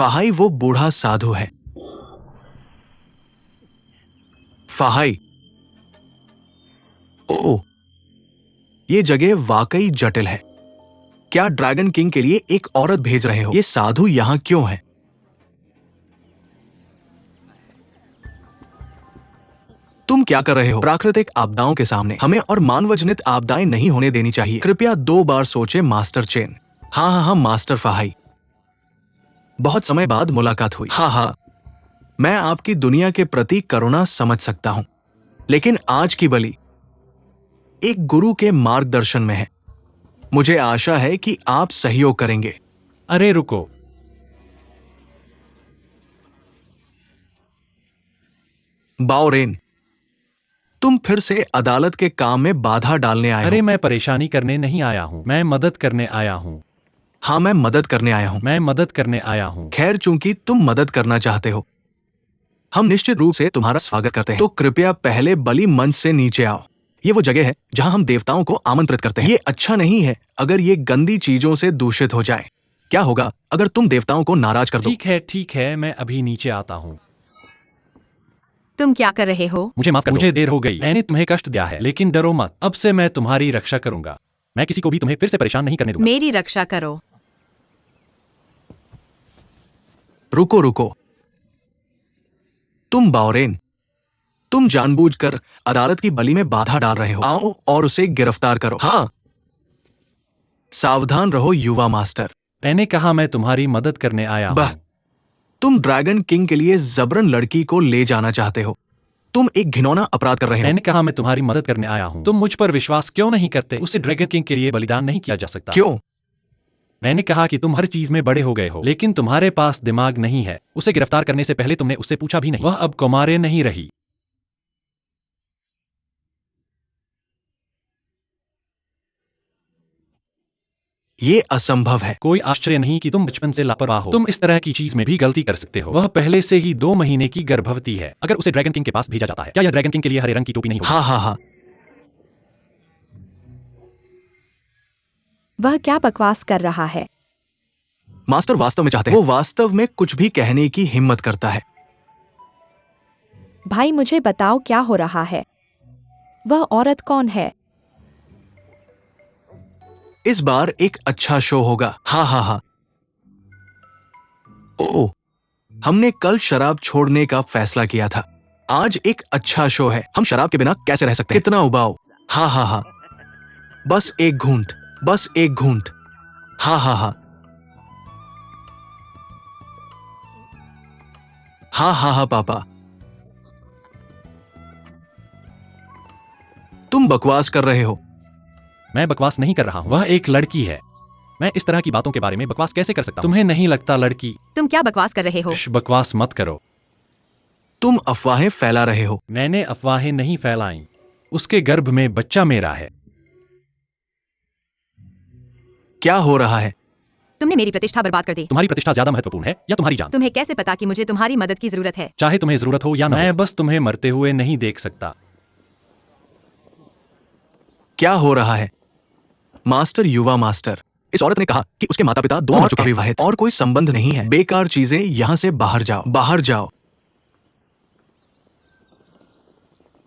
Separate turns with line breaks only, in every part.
फाहाई वो बूढ़ा साधु है। फाहाई, ओह, ये जगह वाकई जटिल है। क्या ड्रैगन किंग के लिए एक औरत भेज रहे हो? ये साधु यहां क्यों है? तुम क्या कर रहे हो? प्राकृतिक आपदाओं के सामने हमें और मानवजनित आपदाएं नहीं होने देनी चाहिए। कृपया 2 बार सोचे मास्टर चेन। हाँ हाँ हाँ मास्टर फाहाई, बहुत समय बाद मुलाकात हुई। हाँ हाँ, मैं आपकी दुनिया के प्रति करुणा समझ सकता हूं, लेकिन आज की बलि एक गुरु के मार्गदर्शन में है। मुझे आशा है कि आप सहयोग करेंगे।
अरे रुको,
बाओरेन, तुम फिर से अदालत के काम में बाधा डालने आए
अरे
हो।
मैं परेशानी करने नहीं आया हूँ, मैं मदद करने आया हूँ।
हाँ, मैं मदद करने आया हूं।
मैं मदद करने आया हूँ।
खैर, चूंकि तुम मदद करना चाहते हो, हम निश्चित रूप से तुम्हारा स्वागत करते हैं। तो कृपया पहले बलि मंच से नीचे आओ। ये वो जगह है जहां हम देवताओं को आमंत्रित करते हैं। ये अच्छा नहीं है अगर ये गंदी चीजों से दूषित हो जाए। क्या होगा अगर तुम देवताओं को नाराज कर दो?
ठीक है, मैं अभी नीचे आता हूँ।
तुम क्या कर रहे हो?
मुझे माफ कर दो। मुझे देर हो गई, मैंने तुम्हें कष्ट दिया है, लेकिन डरो मत, अब से मैं तुम्हारी रक्षा करूंगा। मैं किसी को भी तुम्हें फिर से परेशान नहीं करने दूंगा।
मेरी रक्षा करो।
रुको रुको, तुम बाओरेन, तुम जानबूझकर अदालत की बलि में बाधा डाल रहे हो। आओ और उसे गिरफ्तार करो। हाँ, सावधान रहो युवा मास्टर।
मैंने कहा मैं तुम्हारी मदद करने आया
वाह,
हूँ।
तुम ड्रैगन किंग के लिए जबरन लड़की को ले जाना चाहते हो। तुम एक घिनौना अपराध कर रहे हो।
मैंने कहा मैं तुम्हारी मदद करने आया हूँ। तुम मुझ पर विश्वास क्यों नहीं करते? उसे ड्रैगन किंग के लिए बलिदान नहीं किया जा सकता।
क्यों?
मैंने कहा कि तुम हर चीज में बड़े हो गए हो, लेकिन तुम्हारे पास दिमाग नहीं है। उसे गिरफ्तार करने से पहले तुमने उससे पूछा भी नहीं। वह अब कुमारे नहीं रही।
ये असंभव है।
कोई आश्चर्य नहीं कि तुम बचपन से लापरवाह हो। तुम इस तरह की चीज में भी गलती कर सकते हो। वह पहले से ही 2 महीने की गर्भवती है। अगर उसे ड्रैगन किंग के पास भेजा जाता है, क्या यह ड्रैगन किंग के लिए हरे रंग की टोपी नहीं होगी?
हाँ हाँ हाँ,
वह क्या बकवास कर रहा है?
मास्टर वास्तव में चाहते हैं। वो वास्तव में कुछ भी कहने की हिम्मत करता है।
भाई मुझे बताओ क्या हो रहा है? वह औरत कौन है?
इस बार एक अच्छा शो होगा। हाँ हाँ हाँ। ओह, हमने कल शराब छोड़ने का फैसला किया था। आज एक अच्छा शो है। हम शराब के बिना कैसे रह सकते हैं? कितना उबाऊ। हाँ हाँ हाँ, बस एक घूंट, बस एक घूंट। हाँ हाँ हाँ, हाँ हाँ हाँ पापा, तुम बकवास कर रहे हो।
मैं बकवास नहीं कर रहा हूँ। वह एक लड़की है। मैं इस तरह की बातों के बारे में बकवास कैसे कर सकता हूँ? तुम्हें नहीं लगता लड़की?
तुम क्या बकवास कर रहे हो?
बकवास मत करो।
तुम अफवाहें फैला रहे हो।
मैंने अफवाहें नहीं फैलाई। उसके गर्भ में बच्चा मेरा है।
क्या हो रहा है?
तुमने मेरी प्रतिष्ठा बर्बाद कर दी।
तुम्हारी प्रतिष्ठा ज्यादा महत्वपूर्ण है या तुम्हारी जान?
तुम्हें कैसे पता कि मुझे तुम्हारी मदद की जरूरत है?
चाहे तुम्हें जरूरत हो या ना, मैं बस तुम्हें मरते हुए नहीं देख सकता।
क्या हो रहा है? मास्टर, युवा मास्टर, इस औरत ने कहा कि उसके माता पिता दोनों मर चुके हैं, विवाहित, और कोई संबंध नहीं है। बेकार चीजें, यहां से बाहर जाओ, बाहर जाओ।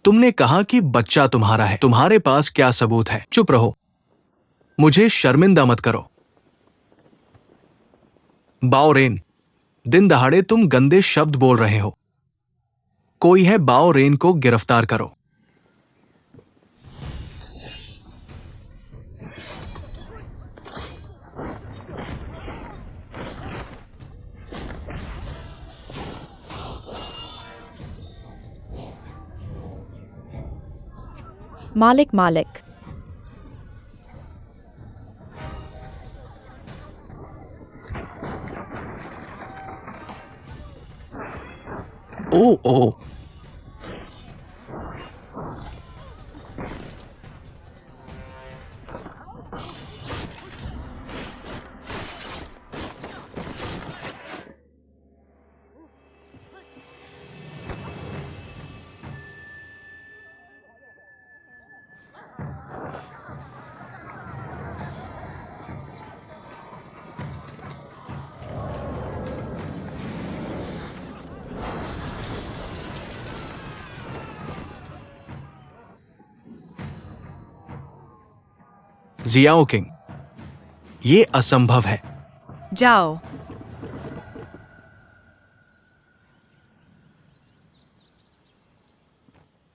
तुमने कहा कि बच्चा तुम्हारा है। तुम्हारे पास क्या सबूत है? चुप रहो, मुझे शर्मिंदा मत करो। बाओरेन, दिन दहाड़े तुम गंदे शब्द बोल रहे हो। कोई है, बाओरेन को गिरफ्तार करो।
मालिक मालिक,
ओ ओ, जियाओ किंग, ये असंभव है।
जाओ।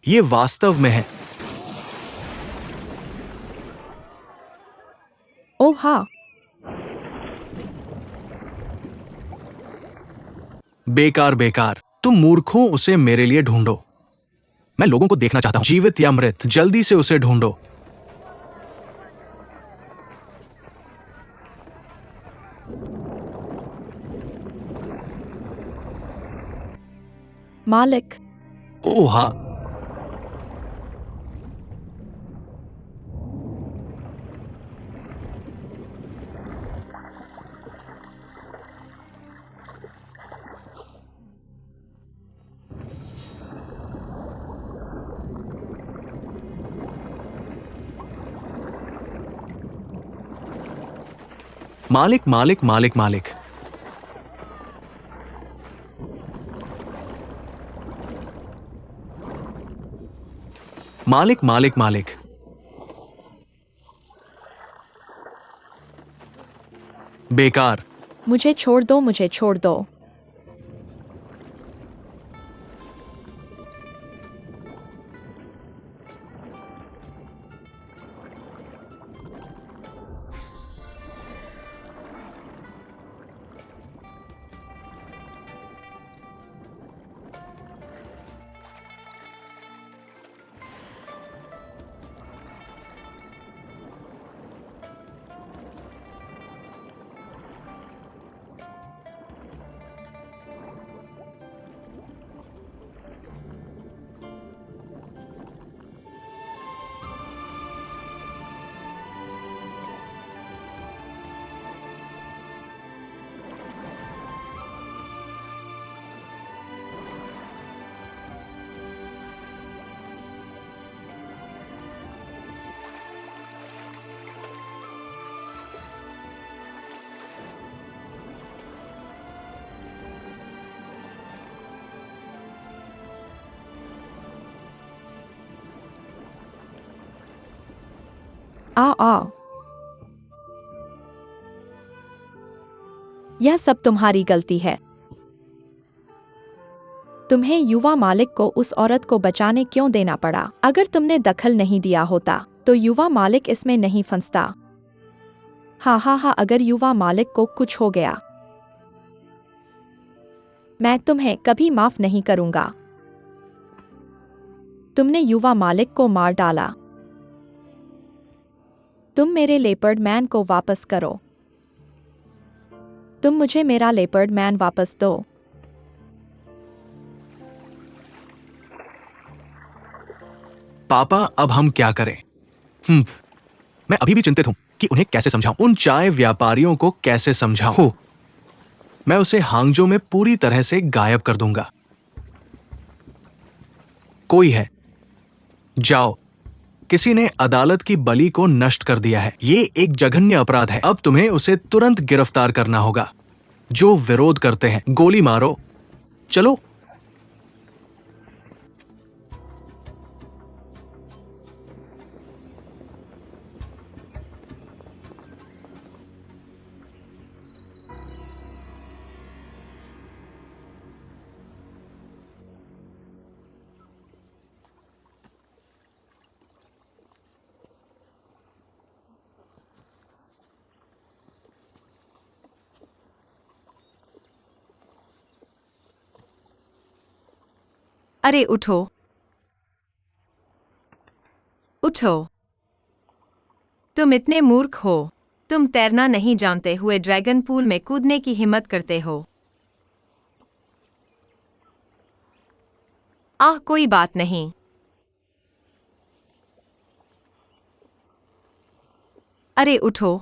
ये वास्तव में है।
ओह हाँ,
बेकार बेकार, तुम मूर्खों, उसे मेरे लिए ढूंढो। मैं लोगों को देखना चाहता हूं, जीवित या मृत, जल्दी से उसे ढूंढो।
मालिक।
ओह हाँ, मालिक मालिक मालिक मालिक। मालिक मालिक मालिक। बेकार।
मुझे छोड़ दो, मुझे छोड़ दो। आओ आओ, यह सब तुम्हारी गलती है। तुम्हें युवा मालिक को उस औरत को बचाने क्यों देना पड़ा? अगर तुमने दखल नहीं दिया होता तो युवा मालिक इसमें नहीं फंसता। हाँ हाँ हाँ, अगर युवा मालिक को कुछ हो गया, मैं तुम्हें कभी माफ नहीं करूंगा। तुमने युवा मालिक को मार डाला। तुम मेरे लेपर्ड मैन को वापस करो। तुम मुझे मेरा लेपर्ड मैन वापस दो।
पापा, अब हम क्या करें? मैं अभी भी चिंतित हूं कि उन्हें कैसे समझाऊं, उन चाय व्यापारियों को कैसे समझाऊं। मैं उसे हांगजो में पूरी तरह से गायब कर दूंगा। कोई है, जाओ। किसी ने अदालत की बलि को नष्ट कर दिया है। ये एक जघन्य अपराध है। अब तुम्हें उसे तुरंत गिरफ्तार करना होगा। जो विरोध करते हैं, गोली मारो। चलो।
अरे उठो, उठो। तुम इतने मूर्ख हो। तुम तैरना नहीं जानते हुए ड्रैगन पूल में कूदने की हिम्मत करते हो। आह, कोई बात नहीं। अरे उठो।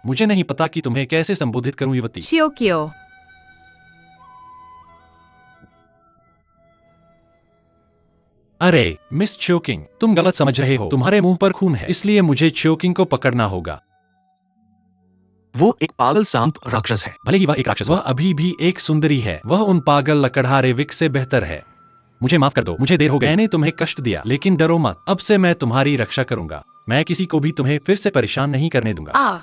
मुझे नहीं पता कि तुम्हें कैसे संबोधित करूं युवती।
शियोकियो।
अरे मिस चोकिंग, तुम गलत समझ रहे हो। तुम्हारे मुंह पर खून है, इसलिए मुझे चोकिंग को पकड़ना होगा।
वो एक पागल सांप राक्षस है।
भले ही वह एक राक्षस, वह अभी भी एक सुंदरी है। वह उन पागल लकड़हारे विक से बेहतर है। मुझे माफ कर दो, मुझे देर हो गई। मैंने तुम्हें कष्ट दिया, लेकिन डरो मत, अब से मैं तुम्हारी रक्षा करूंगा। मैं किसी को भी तुम्हें फिर से परेशान नहीं करने दूंगा।
आ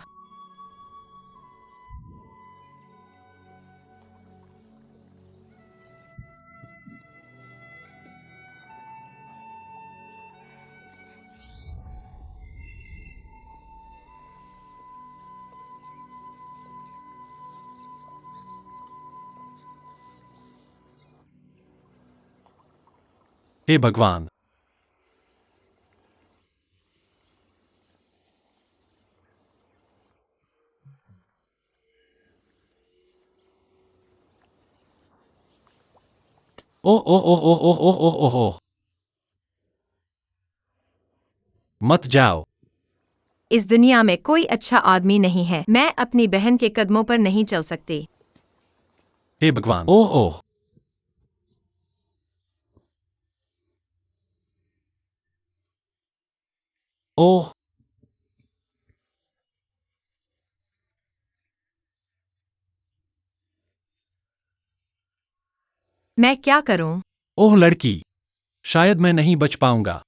हे भगवान, ओ ओ ओ ओ ओ ओ ओ ओ ओ, मत जाओ।
इस दुनिया में कोई अच्छा आदमी नहीं है। मैं अपनी बहन के कदमों पर नहीं चल सकती।
हे भगवान, ओह ओह, ओह,
मैं क्या करूं?
ओह लड़की, शायद मैं नहीं बच पाऊंगा,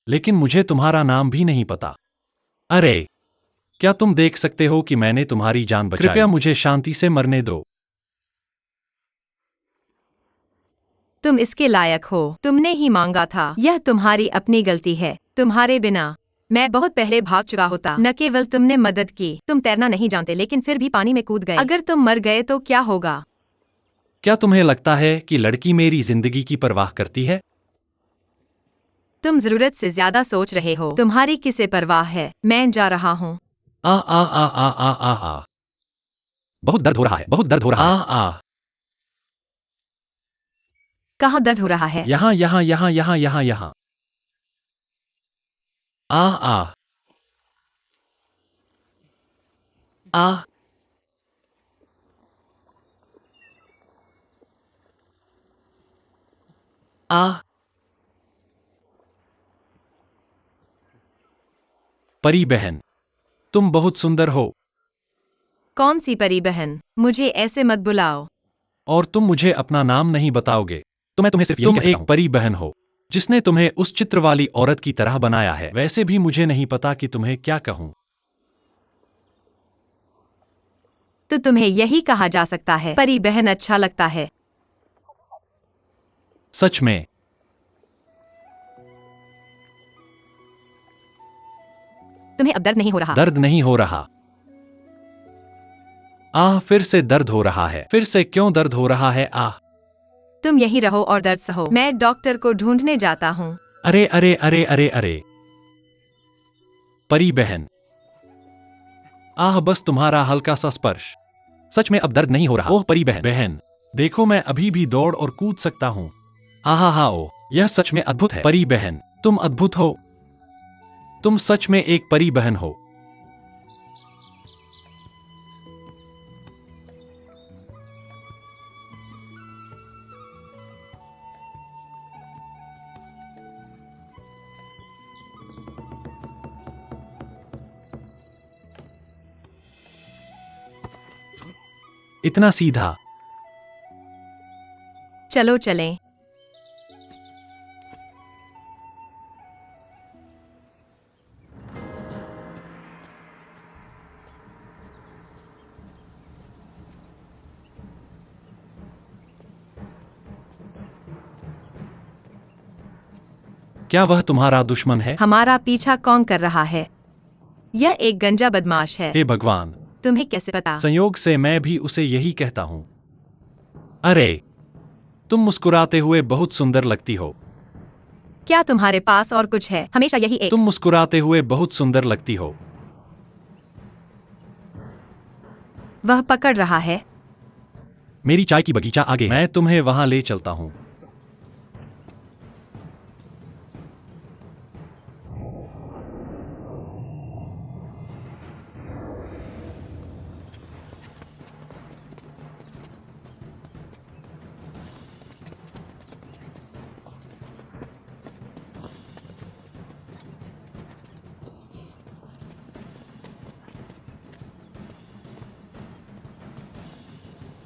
लेकिन मुझे तुम्हारा नाम भी नहीं पता। अरे, क्या तुम देख सकते हो कि मैंने तुम्हारी जान बचाई? कृपया मुझे शांति से मरने दो।
तुम इसके लायक हो। तुमने ही मांगा था। यह तुम्हारी अपनी गलती है। तुम्हारे बिना मैं बहुत पहले भाग चुका होता। न केवल तुमने मदद की, तुम तैरना नहीं जानते, लेकिन फिर भी पानी में कूद गए। अगर तुम मर गए तो क्या होगा?
क्या तुम्हें लगता है कि लड़की मेरी जिंदगी की परवाह करती है?
तुम जरूरत से ज्यादा सोच रहे हो। तुम्हारी किसे परवाह है? मैं जा रहा हूँ।
आ आ आ आ आ आ आ, बहुत दर्द हो रहा है, बहुत दर्द हो रहा है। आ आ,
कहाँ दर्द हो रहा है?
यहाँ यहाँ यहाँ यहाँ यहाँ यहाँ। आ आ आ आ, परी बहन, तुम बहुत सुंदर हो।
कौन सी परी बहन? मुझे ऐसे मत बुलाओ।
और तुम मुझे अपना नाम नहीं बताओगे, तो मैं तुम्हें सिर्फ यही कह सकता हूं। तुम एक परी बहन हो, जिसने तुम्हें उस चित्र वाली औरत की तरह बनाया है। वैसे भी मुझे नहीं पता कि तुम्हें क्या कहूं।
तो तुम्हें यही कहा जा सकता है, परी बहन अच्छा लगता है।
सच में।
तुम्हें अब दर्द नहीं हो रहा?
दर्द नहीं हो रहा। आह, फिर से दर्द हो रहा है। फिर से क्यों दर्द हो रहा है? आह,
तुम यही रहो और दर्द सहो। मैं डॉक्टर को ढूंढने जाता हूँ।
अरे अरे अरे अरे अरे, परी बहन, आह, बस तुम्हारा हल्का सा स्पर्श। सच में अब दर्द नहीं हो रहा। ओह परी बहन, बहन, देखो मैं अभी भी दौड़ और कूद सकता हूँ। आहा हा ओ, यह सच में अद्भुत है। परी बहन, तुम अद्भुत हो। तुम सच में एक परी बहन हो। इतना सीधा।
चलो चलें।
क्या वह तुम्हारा दुश्मन है?
हमारा पीछा कौन कर रहा है? यह एक गंजा बदमाश है।
हे भगवान,
तुम्हें कैसे पता?
संयोग से मैं भी उसे यही कहता हूँ। अरे, तुम मुस्कुराते हुए बहुत सुंदर लगती हो।
क्या तुम्हारे पास और कुछ है? हमेशा यही एक।
तुम मुस्कुराते हुए बहुत सुंदर लगती हो।
वह पकड़ रहा है।
मेरी चाय की बगीचा आगे है। मैं तुम्हें वहां ले चलता हूँ।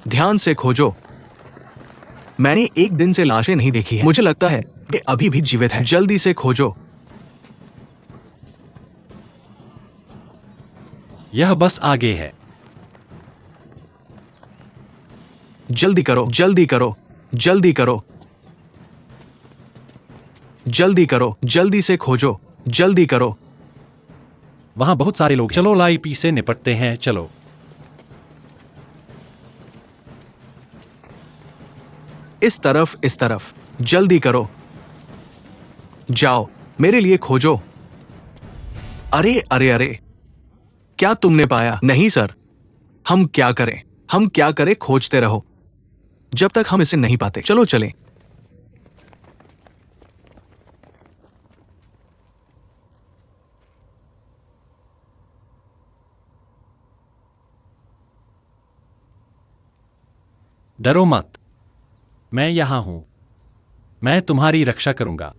ध्यान से खोजो। मैंने एक दिन से लाशें नहीं देखी है। मुझे लगता है कि अभी भी जीवित है। जल्दी से खोजो।
यह बस आगे है।
जल्दी करो, जल्दी करो, जल्दी करो, जल्दी करो, जल्दी से खोजो, जल्दी करो।
वहां बहुत सारे लोग। चलो लाईपी से निपटते हैं, चलो।
इस तरफ, इस तरफ, जल्दी करो। जाओ, मेरे लिए खोजो। अरे अरे अरे, क्या तुमने पाया? नहीं सर। हम क्या करें? हम क्या करें? खोजते रहो जब तक हम इसे नहीं पाते। चलो चलें।
डरो मत, मैं यहां हूं। मैं तुम्हारी रक्षा करूंगा।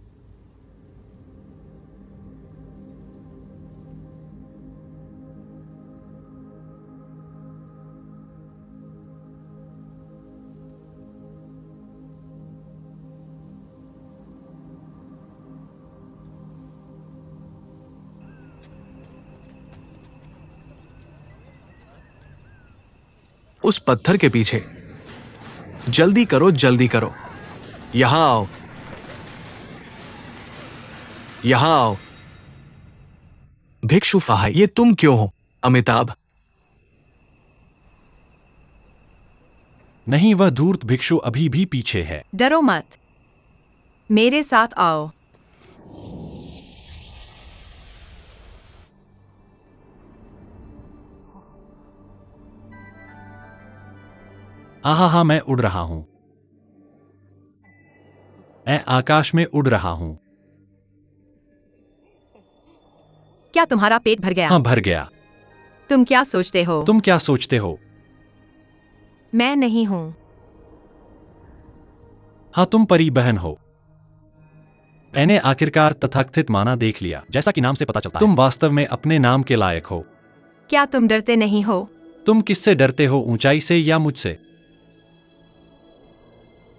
उस पत्थर के पीछे। जल्दी करो, जल्दी करो। यहां आओ, यहां आओ। भिक्षु फाहाई, ये तुम क्यों हो? अमिताभ।
नहीं, वह धूर्त भिक्षु अभी भी पीछे है।
डरो मत, मेरे साथ आओ।
आहा, मैं उड़ रहा हूं। मैं आकाश में उड़ रहा हूं।
क्या तुम्हारा पेट भर गया?
हाँ, भर गया।
तुम क्या सोचते हो?
तुम क्या सोचते हो?
मैं नहीं हूं।
हाँ, तुम परी बहन हो। मैंने आखिरकार तथाकथित माना देख लिया। जैसा कि नाम से पता चलता है, तुम वास्तव में अपने नाम के लायक हो।
क्या तुम डरते नहीं हो?
तुम किससे डरते हो, ऊंचाई से या मुझसे?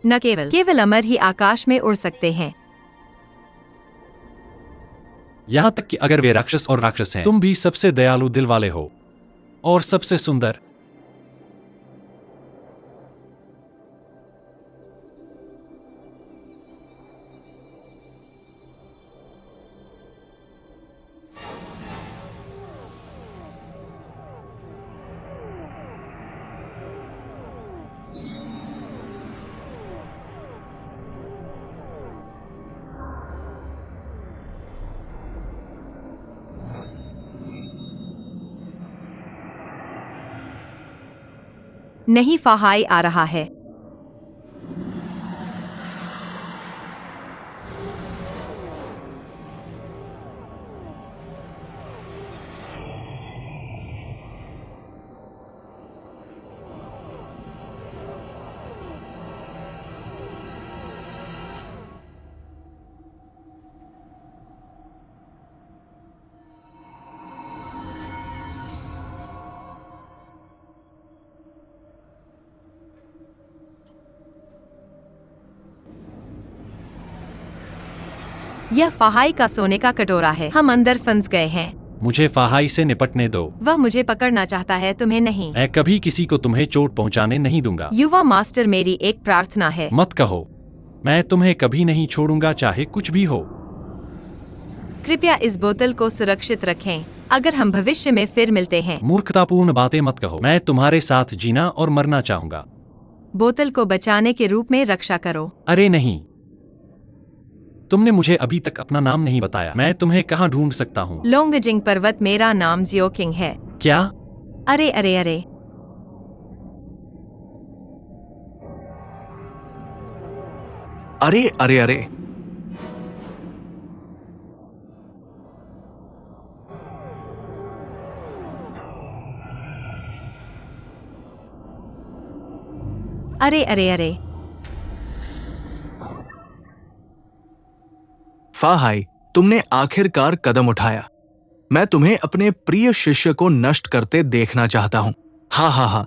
न केवल अमर ही आकाश में उड़ सकते हैं।
यहां तक कि अगर वे राक्षस और राक्षस हैं, तुम भी सबसे दयालु दिल वाले हो और सबसे सुंदर।
नहीं, फाहाई आ रहा है। यह फाहाई का सोने का कटोरा है। हम अंदर फंस गए हैं।
मुझे फाहाई से निपटने दो।
वह मुझे पकड़ना चाहता है, तुम्हें नहीं।
मैं कभी किसी को तुम्हें चोट पहुंचाने नहीं दूंगा।
युवा मास्टर, मेरी एक प्रार्थना है।
मत कहो, मैं तुम्हें कभी नहीं छोड़ूंगा, चाहे कुछ भी हो।
कृपया इस बोतल को सुरक्षित रखें, अगर हम भविष्य में फिर मिलते हैं।
मूर्खतापूर्ण बातें मत कहो। मैं तुम्हारे साथ जीना और मरना चाहूंगा।
बोतल को बचाने के रूप में रक्षा करो।
अरे नहीं, तुमने मुझे अभी तक अपना नाम नहीं बताया। मैं तुम्हें कहाँ ढूंढ सकता हूँ?
लोंगजिंग पर्वत। मेरा नाम जियोकिंग है।
क्या?
अरे अरे अरे,
अरे अरे अरे,
अरे अरे अरे।
फाहाई, तुमने आखिरकार कदम उठाया। मैं तुम्हें अपने प्रिय शिष्य को नष्ट करते देखना चाहता हूं। हाँ हाँ हाँ।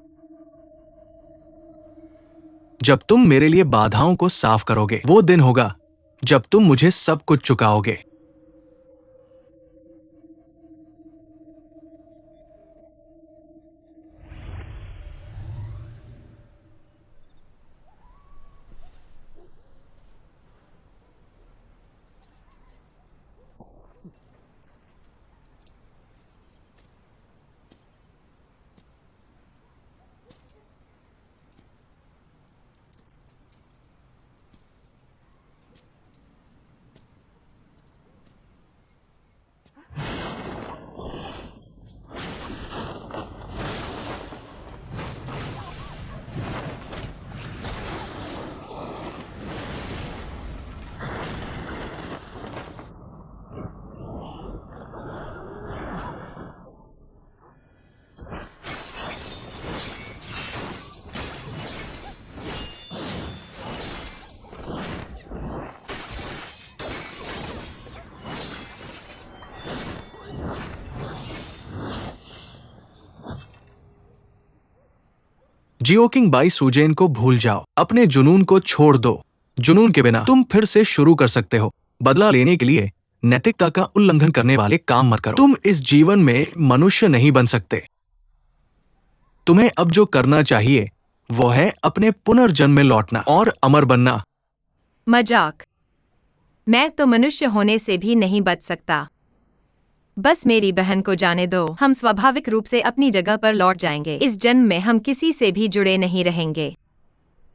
जब तुम मेरे लिए बाधाओं को साफ करोगे, वो दिन होगा जब तुम मुझे सब कुछ चुकाओगे। जियोकिंग बाई सुजेन को भूल जाओ, अपने जुनून को छोड़ दो। जुनून के बिना तुम फिर से शुरू कर सकते हो। बदला लेने के लिए नैतिकता का उल्लंघन करने वाले काम मत करो। तुम इस जीवन में मनुष्य नहीं बन सकते। तुम्हें अब जो करना चाहिए वो है अपने पुनर्जन्म में लौटना और अमर बनना।
मजाक। मैं तो मनुष्य होने से भी नहीं बच सकता। बस मेरी बहन को जाने दो। हम स्वाभाविक रूप से अपनी जगह पर लौट जाएंगे। इस जन्म में हम किसी से भी जुड़े नहीं रहेंगे।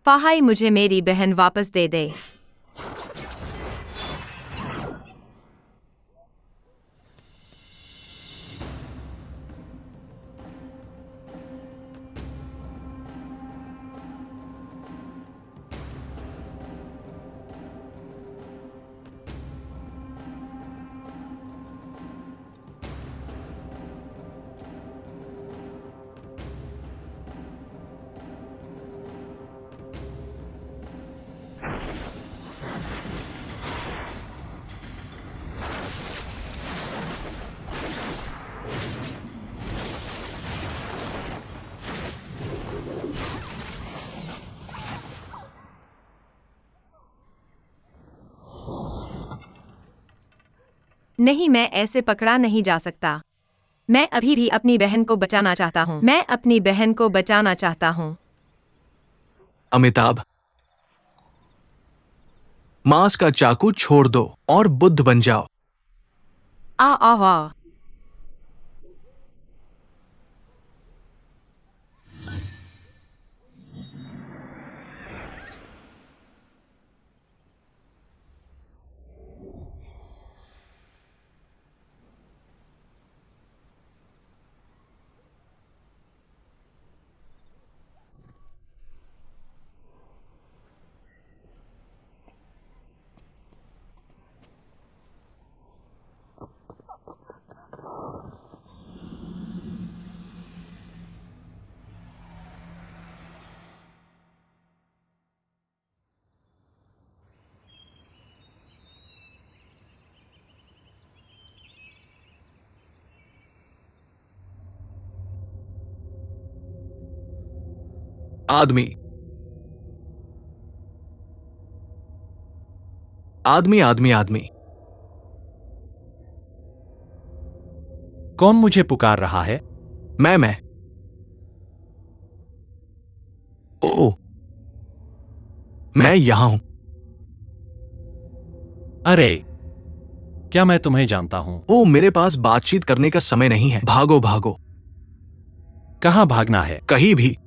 फाहाई, मुझे मेरी बहन वापस दे दे। नहीं, मैं ऐसे पकड़ा नहीं जा सकता। मैं अभी भी अपनी बहन को बचाना चाहता हूँ। मैं अपनी बहन को बचाना चाहता हूँ।
अमिताभ, मांस का चाकू छोड़ दो और बुद्ध बन जाओ।
आ आ आ।
आदमी आदमी आदमी आदमी।
कौन मुझे पुकार रहा है?
मैं ओ, मैं यहां हूं।
अरे, क्या मैं तुम्हें जानता हूं?
ओ, मेरे पास बातचीत करने का समय नहीं है। भागो भागो।
कहां भागना है?
कहीं भी।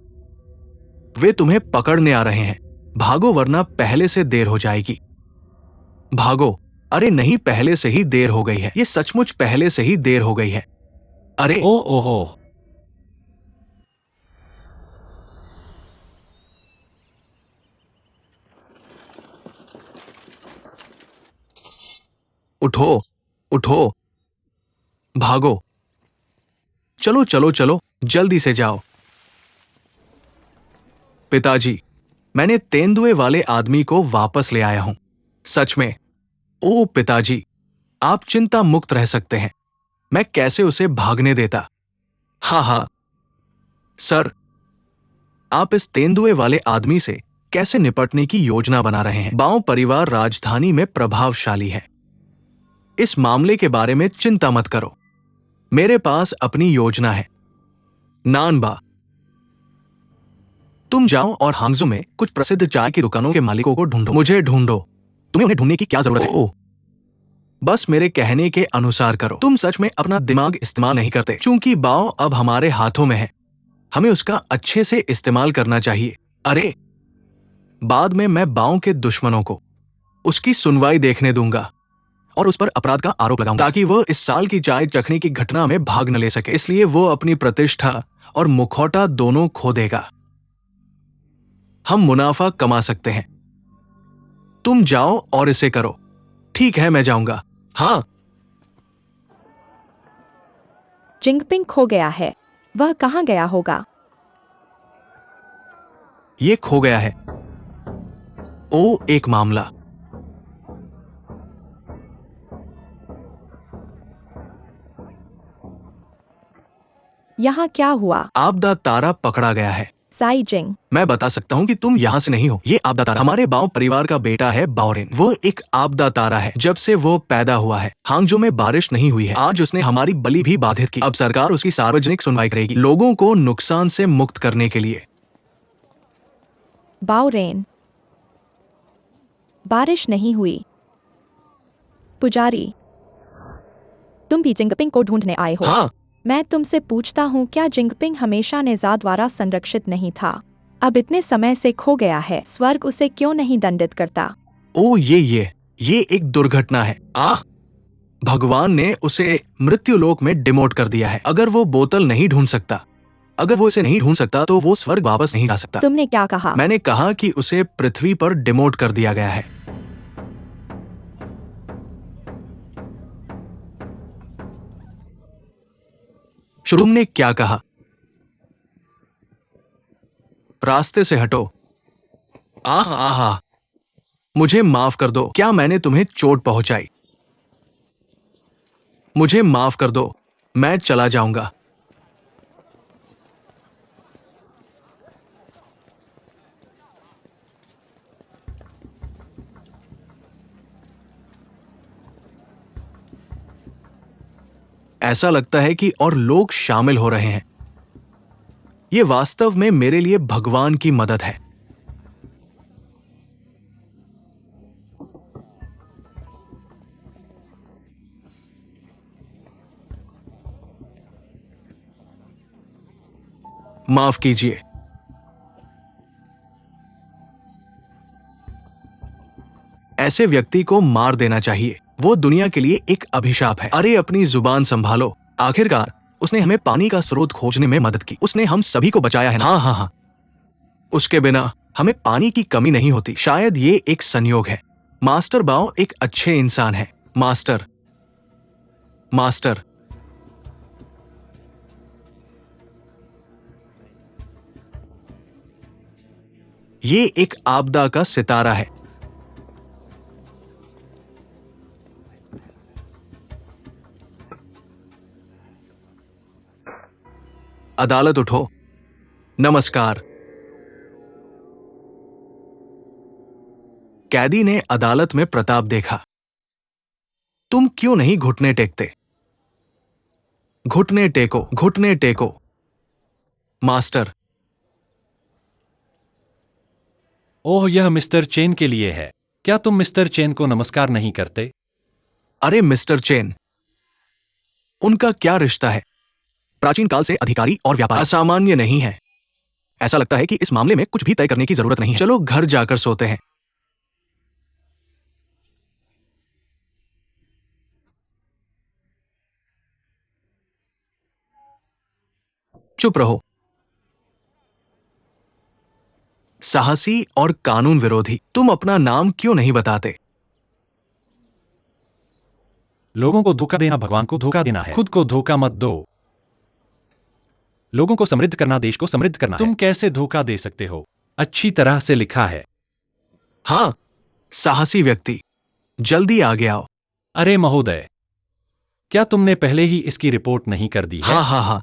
वे तुम्हें पकड़ने आ रहे हैं। भागो वरना पहले से देर हो जाएगी। भागो। अरे नहीं, पहले से ही देर हो गई है। ये सचमुच पहले से ही देर हो गई है। अरे
ओ ओहो।
उठो उठो, भागो। चलो चलो चलो, जल्दी से जाओ। पिताजी, मैंने तेंदुए वाले आदमी को वापस ले आया हूं। सच में। ओ पिताजी, आप चिंता मुक्त रह सकते हैं। मैं कैसे उसे भागने देता। हाँ हाँ सर, आप इस तेंदुए वाले आदमी से कैसे निपटने की योजना बना रहे हैं। बाओ परिवार राजधानी में प्रभावशाली है। इस मामले के बारे में चिंता मत करो, मेरे पास अपनी योजना है। नानबा, तुम जाओ और हांगजो में कुछ प्रसिद्ध चाय की दुकानों के मालिकों को ढूंढो। मुझे ढूंढो, तुम्हें उन्हें ढूंढने की क्या जरूरत है? ओह, बस मेरे कहने के अनुसार करो। तुम सच में अपना दिमाग इस्तेमाल नहीं करते। चूंकि बाओ अब हमारे हाथों में है, हमें उसका अच्छे से इस्तेमाल करना चाहिए। अरे, बाद में मैं बाओ के दुश्मनों को उसकी सुनवाई देखने दूंगा और उस पर अपराध का आरोप लगाऊंगा, ताकि वो इस साल की चाय चखने की घटना में भाग न ले सके। इसलिए वो अपनी प्रतिष्ठा और मुखौटा दोनों खो देगा। हम मुनाफा कमा सकते हैं। तुम जाओ और इसे करो। ठीक है, मैं जाऊंगा। हाँ।
जिंगपिंग खो गया है। वह कहाँ गया होगा?
ये खो गया है। ओ, एक मामला।
यहाँ क्या हुआ?
आपदा तारा पकड़ा गया है।
साई जिंग,
मैं बता सकता हूँ कि तुम यहाँ से नहीं हो। ये आपदा तारा हमारे बाओ परिवार का बेटा है, बाओरेन। वो एक आपदा तारा है। जब से वो पैदा हुआ है, हांगजो में बारिश नहीं हुई है। आज उसने हमारी बलि भी बाधित की। अब सरकार उसकी सार्वजनिक सुनवाई करेगी, लोगों को नुकसान से मुक्त करने के लिए।
बाओरेन, बारिश नहीं हुई। पुजारी, तुम भी जिंगपिंग को ढूंढने आए हो?
हाँ,
मैं तुमसे पूछता हूँ, क्या जिंगपिंग हमेशा नेजा द्वारा संरक्षित नहीं था? अब इतने समय से खो गया है, स्वर्ग उसे क्यों नहीं दंडित करता?
ओ, ये एक दुर्घटना है। भगवान ने उसे मृत्युलोक में डिमोट कर दिया है। अगर वो बोतल नहीं ढूंढ सकता, अगर वो इसे नहीं ढूंढ सकता, तो वो स्वर्ग वापस नहीं जा सकता।
तुमने क्या कहा?
मैंने कहा कि उसे पृथ्वी पर डिमोट कर दिया गया है। तुमने क्या कहा? रास्ते से हटो। आहा, मुझे माफ कर दो। क्या मैंने तुम्हें चोट पहुंचाई? मुझे माफ कर दो, मैं चला जाऊंगा। ऐसा लगता है कि और लोग शामिल हो रहे हैं। ये वास्तव में मेरे लिए भगवान की मदद है। माफ कीजिए। ऐसे व्यक्ति को मार देना चाहिए। वो दुनिया के लिए एक अभिशाप है। अरे, अपनी जुबान संभालो। आखिरकार उसने हमें पानी का स्रोत खोजने में मदद की। उसने हम सभी को बचाया है ना? हाँ। उसके बिना हमें पानी की कमी नहीं होती। शायद ये एक संयोग है। मास्टर बाओ एक अच्छे इंसान है। मास्टर, ये एक आपदा का सितारा है। अदालत उठो। नमस्कार। कैदी ने अदालत में प्रताप देखा। तुम क्यों नहीं घुटने टेकते? घुटने टेको, घुटने टेको। मास्टर,
ओह, यह मिस्टर चेन के लिए है। क्या तुम मिस्टर चेन को नमस्कार नहीं करते?
अरे मिस्टर चेन, उनका क्या रिश्ता है? प्राचीन काल से अधिकारी और व्यापारी असामान्य नहीं है। ऐसा लगता है कि इस मामले में कुछ भी तय करने की जरूरत नहीं है। चलो घर जाकर सोते हैं। चुप रहो। साहसी और कानून विरोधी, तुम अपना नाम क्यों नहीं बताते?
लोगों को धोखा देना भगवान को धोखा देना है। खुद को धोखा मत दो। लोगों को समृद्ध करना देश को समृद्ध करना है। तुम कैसे धोखा दे सकते हो? अच्छी तरह से लिखा है।
हाँ, साहसी व्यक्ति, जल्दी आगे आओ।
अरे महोदय, क्या तुमने पहले ही इसकी रिपोर्ट नहीं कर दी है?
हाँ।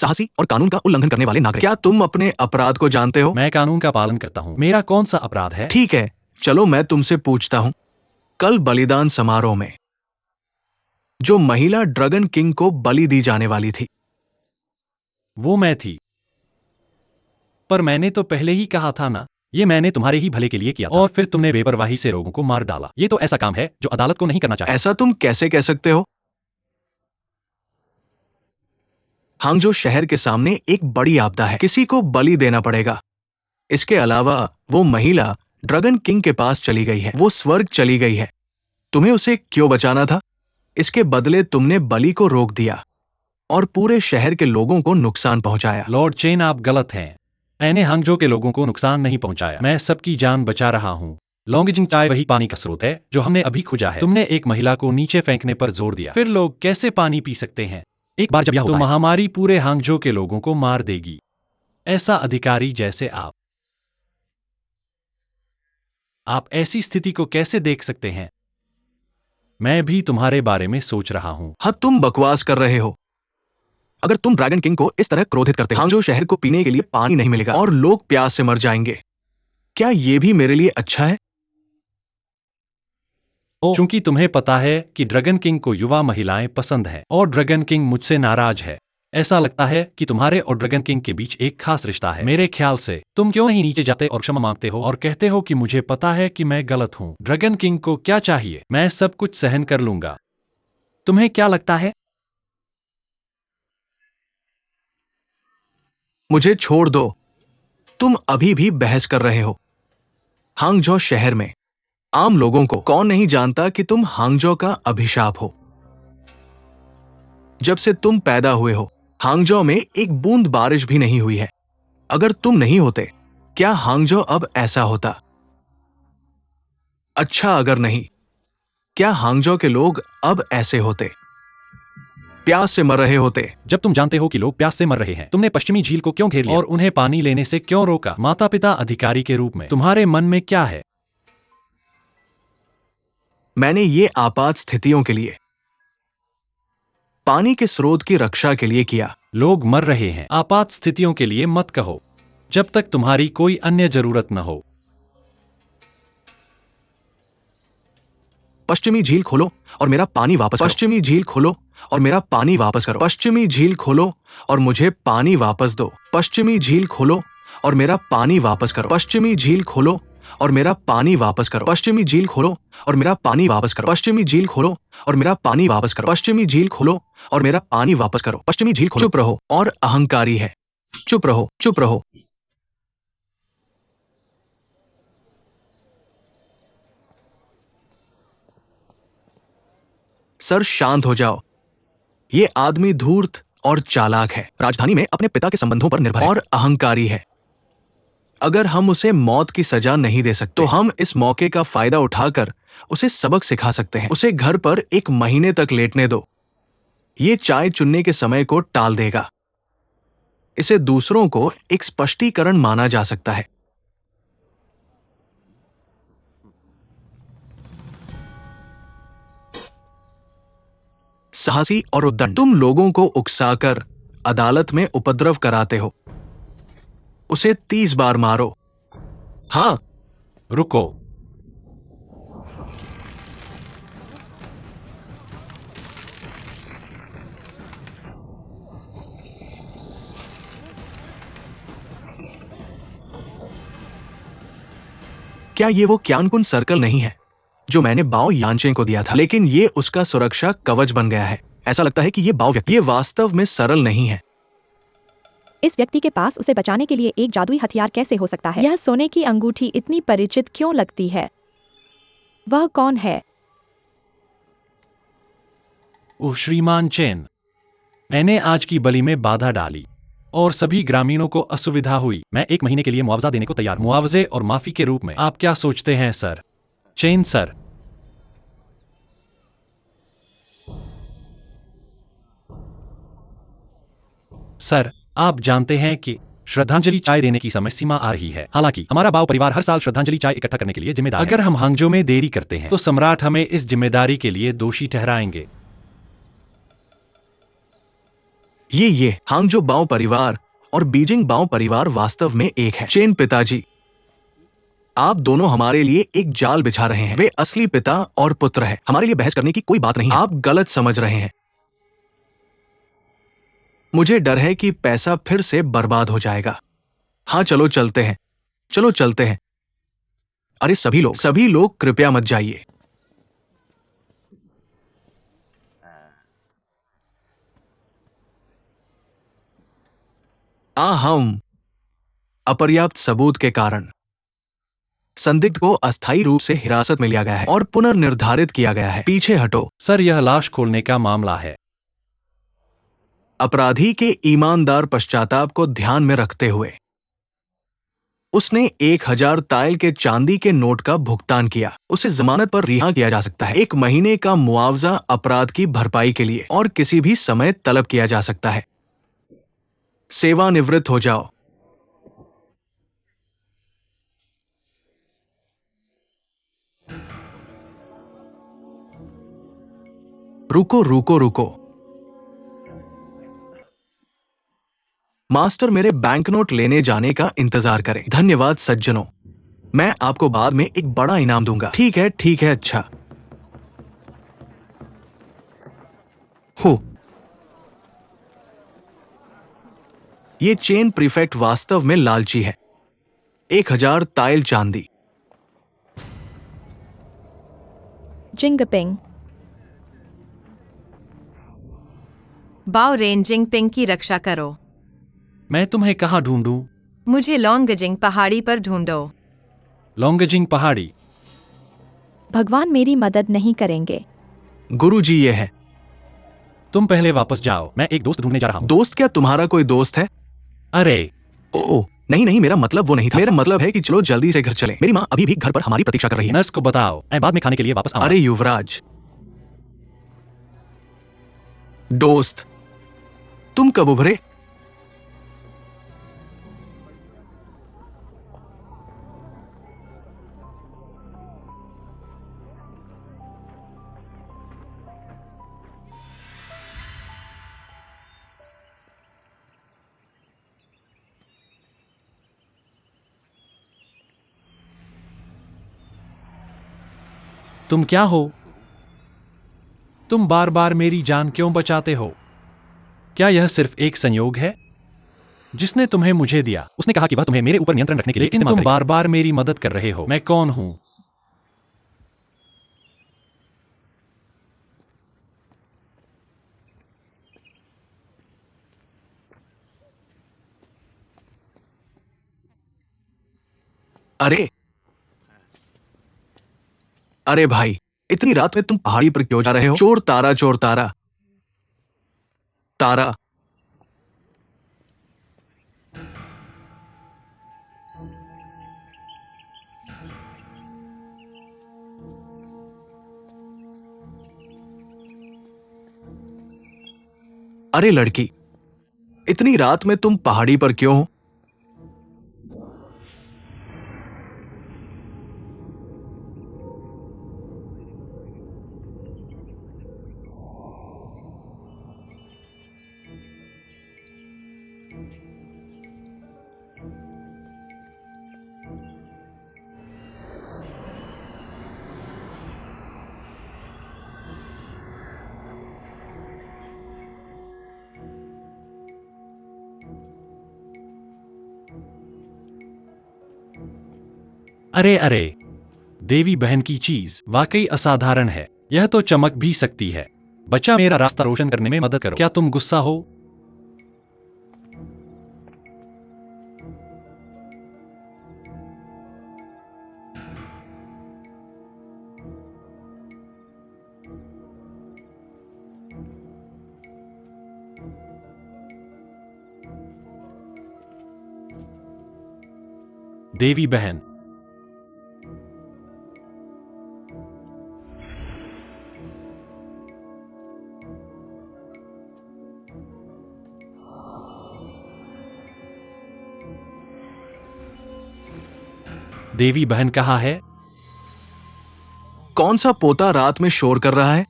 साहसी और कानून का उल्लंघन करने वाले नागरिक। क्या तुम अपने अपराध को जानते हो?
मैं कानून का पालन करता हूँ। मेरा कौन सा अपराध है?
ठीक है, चलो मैं तुमसे पूछता हूं। कल बलिदान समारोह में जो महिला ड्रैगन किंग को बलि दी जाने वाली थी,
वो मैं थी। पर मैंने तो पहले ही कहा था ना, ये मैंने तुम्हारे ही भले के लिए किया था, और फिर तुमने बेपरवाही से लोगों को मार डाला। ये तो ऐसा काम है जो अदालत को नहीं करना चाहिए।
ऐसा तुम कैसे कह सकते हो? हांगजो शहर के सामने एक बड़ी आपदा है, किसी को बलि देना पड़ेगा। इसके अलावा वो महिला ड्रैगन किंग के पास चली गई है, वो स्वर्ग चली गई है। तुम्हें उसे क्यों बचाना था? इसके बदले तुमने बलि को रोक दिया और पूरे शहर के लोगों को नुकसान पहुंचाया।
लॉर्ड चेन, आप गलत हैं। मैंने हांगजो के लोगों को नुकसान नहीं पहुंचाया। मैं सबकी जान बचा रहा हूँ। लॉन्गजिंग चाय वही पानी का स्रोत है जो हमने अभी खोजा है। तुमने एक महिला को नीचे फेंकने पर जोर दिया, फिर लोग कैसे पानी पी सकते हैं? एक बार जब यह होता है, तो महामारी पूरे हांगजो के लोगों को मार देगी। ऐसा अधिकारी जैसे आप ऐसी स्थिति को कैसे देख सकते हैं? मैं भी तुम्हारे बारे में सोच रहा हूं।
हाँ, तुम बकवास कर रहे हो। अगर तुम ड्रैगन किंग को इस तरह क्रोधित करते हो, हांगजो शहर को पीने के लिए पानी नहीं मिलेगा और लोग प्यास से मर जाएंगे। क्या ये भी मेरे लिए अच्छा है?
चूंकि तुम्हें पता है कि ड्रैगन किंग को युवा महिलाएं पसंद हैं और ड्रैगन किंग मुझसे नाराज है। ऐसा लगता है कि तुम्हारे और ड्रैगन किंग के बीच एक खास रिश्ता है। मेरे ख्याल से तुम क्यों नहीं नीचे जाते और क्षमा मांगते हो और कहते हो कि मुझे पता है कि मैं गलत हूं। ड्रैगन किंग को क्या चाहिए? मैं सब कुछ सहन कर लूंगा। तुम्हें क्या लगता है?
मुझे छोड़ दो। तुम अभी भी बहस कर रहे हो। हांगजो शहर में आम लोगों को कौन नहीं जानता कि तुम हांगजो का अभिशाप हो। जब से तुम पैदा हुए हो, हांगजो में एक बूंद बारिश भी नहीं हुई है। अगर तुम नहीं होते, क्या हांगजो अब ऐसा होता? अच्छा, अगर नहीं, क्या हांगजो के लोग अब ऐसे होते? प्यास से मर रहे होते।
जब तुम जानते हो कि लोग प्यास से मर रहे हैं, तुमने पश्चिमी झील को क्यों घेर लिया और उन्हें पानी लेने से क्यों रोका? माता पिता अधिकारी के रूप में तुम्हारे मन में क्या है?
मैंने ये आपात स्थितियों के लिए, पानी के स्रोत की रक्षा के लिए किया।
लोग मर रहे हैं। आपात स्थितियों के लिए मत कहो जब तक तुम्हारी कोई अन्य जरूरत न हो।
पश्चिमी झील खोलो और मेरा पानी वापस करो। पश्चिमी झील खोलो और मेरा पानी वापस करो। पश्चिमी झील खोलो और मुझे पानी वापस दो। पश्चिमी झील खोलो और मेरा पानी वापस करो। पश्चिमी झील खोलो और मेरा पानी वापस करो। पश्चिमी झील खोलो और मेरा पानी वापस करो। पश्चिमी झील खोलो और मेरा पानी वापस करो। पश्चिमी झील खोलो और मेरा पानी वापस करो। पश्चिमी झील खोलो। चुप रहो और अहंकारी है। चुप रहो, चुप रहो। सर, शांत हो जाओ। ये आदमी धूर्त और चालाक है, राजधानी में अपने पिता के संबंधों पर निर्भर है और अहंकारी है। अगर हम उसे मौत की सजा नहीं दे सकते, तो हम इस मौके का फायदा उठाकर उसे सबक सिखा सकते हैं। उसे घर पर 1 महीने तक लेटने दो। ये चाय चुनने के समय को टाल देगा। इसे दूसरों को एक स्पष्टीकरण माना जा सकता है। साहसी और उद्दंड, तुम लोगों को उकसाकर अदालत में उपद्रव कराते हो। उसे 30 बार मारो। हाँ,
रुको।
क्या ये वो क्यानकुन सर्कल नहीं है जो मैंने बाओ यानचें को दिया था? लेकिन ये उसका सुरक्षा कवच बन गया है। ऐसा लगता है कि ये बाओ व्यक्ति, ये वास्तव में सरल नहीं है।
इस व्यक्ति के पास उसे बचाने के लिए एक जादुई हथियार कैसे हो सकता है? यह सोने की अंगूठी इतनी परिचित क्यों लगती है? वह कौन है?
ओह श्रीमान चेन, मैंने आज की बलि में बाधा डाली और सभी ग्रामीणों को असुविधा हुई। मैं 1 महीने के लिए मुआवजा देने को तैयार हूं। मुआवजे और माफी के रूप में आप क्या सोचते हैं सर? चेन सर, सर, आप जानते हैं कि श्रद्धांजलि चाय देने की समय सीमा आ रही है। हालांकि हमारा बाओ परिवार हर साल श्रद्धांजलि चाय इकट्ठा करने के लिए जिम्मेदार है। अगर हम हांगजो में देरी करते हैं तो सम्राट हमें इस जिम्मेदारी के लिए दोषी ठहराएंगे।
ये हांगजो बाओ परिवार और बीजिंग बाओ परिवार वास्तव में एक है। चेन पिताजी, आप दोनों हमारे लिए एक जाल बिछा रहे हैं। वे असली पिता और पुत्र है। हमारे लिए बहस करने की कोई बात नहीं है। आप गलत समझ रहे हैं। मुझे डर है कि पैसा फिर से बर्बाद हो जाएगा। हाँ, चलो चलते हैं, चलो चलते हैं। अरे सभी लोग कृपया मत जाइए। हम अपर्याप्त सबूत के कारण संदिग्ध को अस्थायी रूप से हिरासत में लिया गया है और पुनर्निर्धारित किया गया है। पीछे हटो।
सर, यह लाश खोलने का मामला है।
अपराधी के ईमानदार पश्चाताप को ध्यान में रखते हुए उसने 1000 ताइल के चांदी के नोट का भुगतान किया। उसे जमानत पर रिहा किया जा सकता है। 1 महीने का मुआवजा अपराध की भरपाई के लिए और किसी भी समय तलब किया जा सकता है। सेवानिवृत्त हो जाओ। रुको। मास्टर, मेरे बैंकनोट लेने जाने का इंतजार करें। धन्यवाद सज्जनों, मैं आपको बाद में एक बड़ा इनाम दूंगा। ठीक है, अच्छा। हो, ये चेन प्रीफेक्ट वास्तव में लालची है। 1000 ताइल चांदी।
जिंगपिंग।
बाओ रेंजिंग पिंग की रक्षा करो।
मैं तुम्हें कहाँ ढूंढूं?
मुझे लोंगजिंग पहाड़ी पर ढूंढो।
लोंगजिंग पहाड़ी।
भगवान मेरी मदद नहीं करेंगे।
गुरुजी, ये है।
तुम पहले वापस जाओ, मैं एक दोस्त ढूंढने जा रहा हूँ।
दोस्त? क्या तुम्हारा कोई दोस्त है?
अरे
ओह नहीं, मेरा मतलब वो नहीं था। मेरा मतलब है कि चलो जल्दी से घर चलें। मेरी माँ अभी भी घर पर हमारी प्रतीक्षा कर रही है।
नर्स को बताओ, मैं बाद में खाने के लिए वापस आऊंगा।
अरे युवराज, दोस्त, तुम कब उभरे?
तुम क्या हो? तुम बार बार मेरी जान क्यों बचाते हो? क्या यह सिर्फ एक संयोग है? जिसने तुम्हें मुझे दिया, उसने कहा कि वह तुम्हें मेरे ऊपर नियंत्रण रखने के लिए इस्तेमाल करेगा। तुम बार बार मेरी मदद कर रहे हो। मैं कौन हूं?
अरे अरे भाई, इतनी रात में तुम पहाड़ी पर क्यों जा रहे हो? चोर तारा। तारा, अरे लड़की, इतनी रात में तुम पहाड़ी पर क्यों हो?
अरे देवी बहन की चीज वाकई असाधारण है। यह तो चमक भी सकती है। बच्चा, मेरा रास्ता रोशन करने में मदद करो। क्या तुम गुस्सा हो? देवी बहन, देवी बहन कहाँ है?
कौन सा पोता रात में शोर कर रहा है?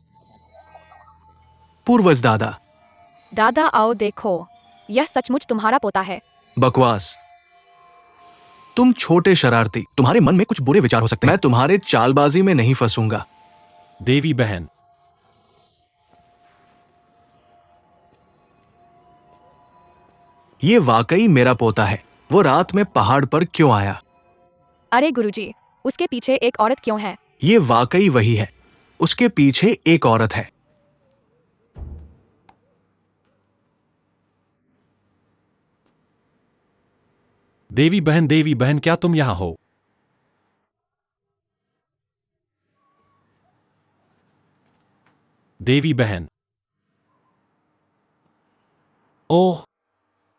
पूर्वज दादा,
दादा आओ देखो, यह सचमुच तुम्हारा पोता है।
बकवास। तुम छोटे शरारती, तुम्हारे मन में कुछ बुरे विचार हो सकते हैं। मैं तुम्हारे चालबाजी में नहीं फंसूंगा।
देवी बहन,
ये वाकई मेरा पोता है। वो रात में पहाड़ पर क्यों आया?
अरे गुरुजी, उसके पीछे एक औरत क्यों है?
ये वाकई वही है। उसके पीछे एक औरत है।
देवी बहन क्या तुम यहाँ हो? देवी बहन। ओह,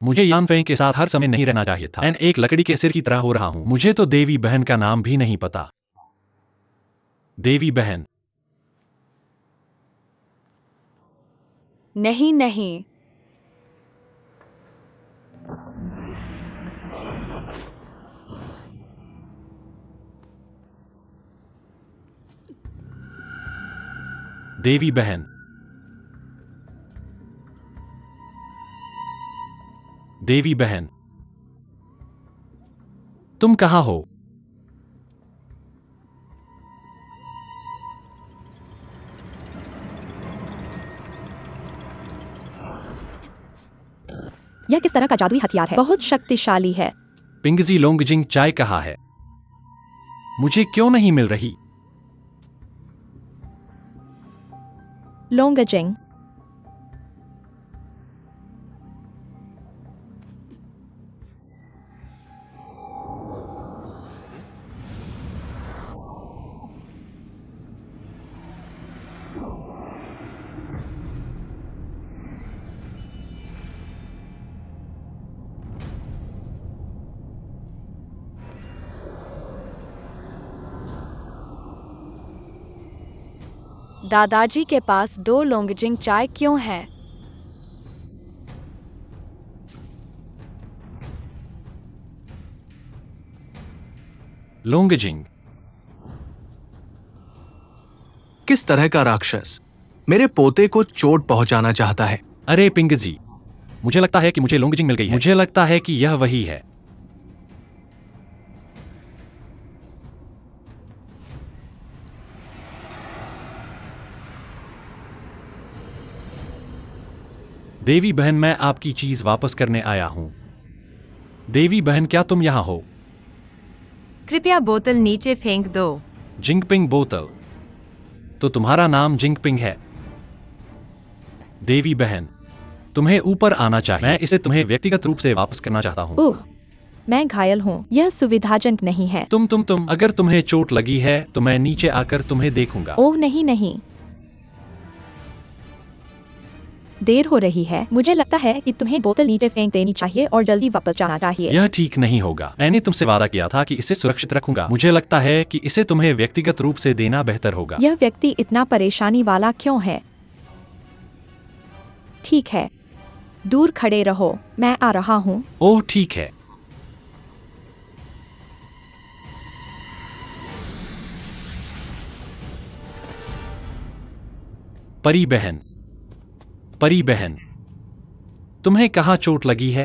मुझे यान फेंग के साथ हर समय नहीं रहना चाहिए था। मैं एक लकड़ी के सिर की तरह हो रहा हूं। मुझे तो देवी बहन का नाम भी नहीं पता। देवी बहन।
नहीं नहीं,
देवी बहन। देवी बहन, तुम कहाँ हो?
यह किस तरह का जादुई हथियार है? बहुत शक्तिशाली है।
पिंगजी लोंगजिंग चाय कहाँ है? मुझे क्यों नहीं मिल रही?
लोंगजिंग।
दादाजी के पास 2 लोंगजिंग चाय क्यों है?
लोंगजिंग।
किस तरह का राक्षस मेरे पोते को चोट पहुंचाना चाहता है?
अरे पिंगजी, मुझे लगता है कि मुझे लोंगजिंग मिल गई है। मुझे लगता है कि यह वही है। देवी बहन, मैं आपकी चीज वापस करने आया हूं। देवी बहन, क्या तुम यहां हो?
कृपया बोतल नीचे फेंक दो।
जिंगपिंग बोतल। तो तुम्हारा नाम जिंगपिंग है? देवी बहन, तुम्हें ऊपर आना चाहिए। मैं इसे तुम्हें व्यक्तिगत रूप से वापस करना चाहता हूं।
ओह, मैं घायल हूँ। यह सुविधाजनक नहीं है।
तुम अगर तुम्हें चोट लगी है तो मैं नीचे आकर तुम्हें देखूंगा।
ओह नहीं नहीं, देर हो रही है। मुझे लगता है कि तुम्हें बोतल नीचे फेंक देनी चाहिए और जल्दी वापस जाना चाहिए।
यह ठीक नहीं होगा। मैंने तुमसे वादा किया था कि इसे सुरक्षित रखूंगा। मुझे लगता है कि इसे तुम्हें व्यक्तिगत रूप से देना बेहतर होगा।
यह व्यक्ति इतना परेशानी वाला क्यों है? ठीक है, दूर खड़े रहो, मैं आ रहा हूँ।
ओह ठीक है। परी बहन, परी बहन, तुम्हें कहाँ चोट लगी है?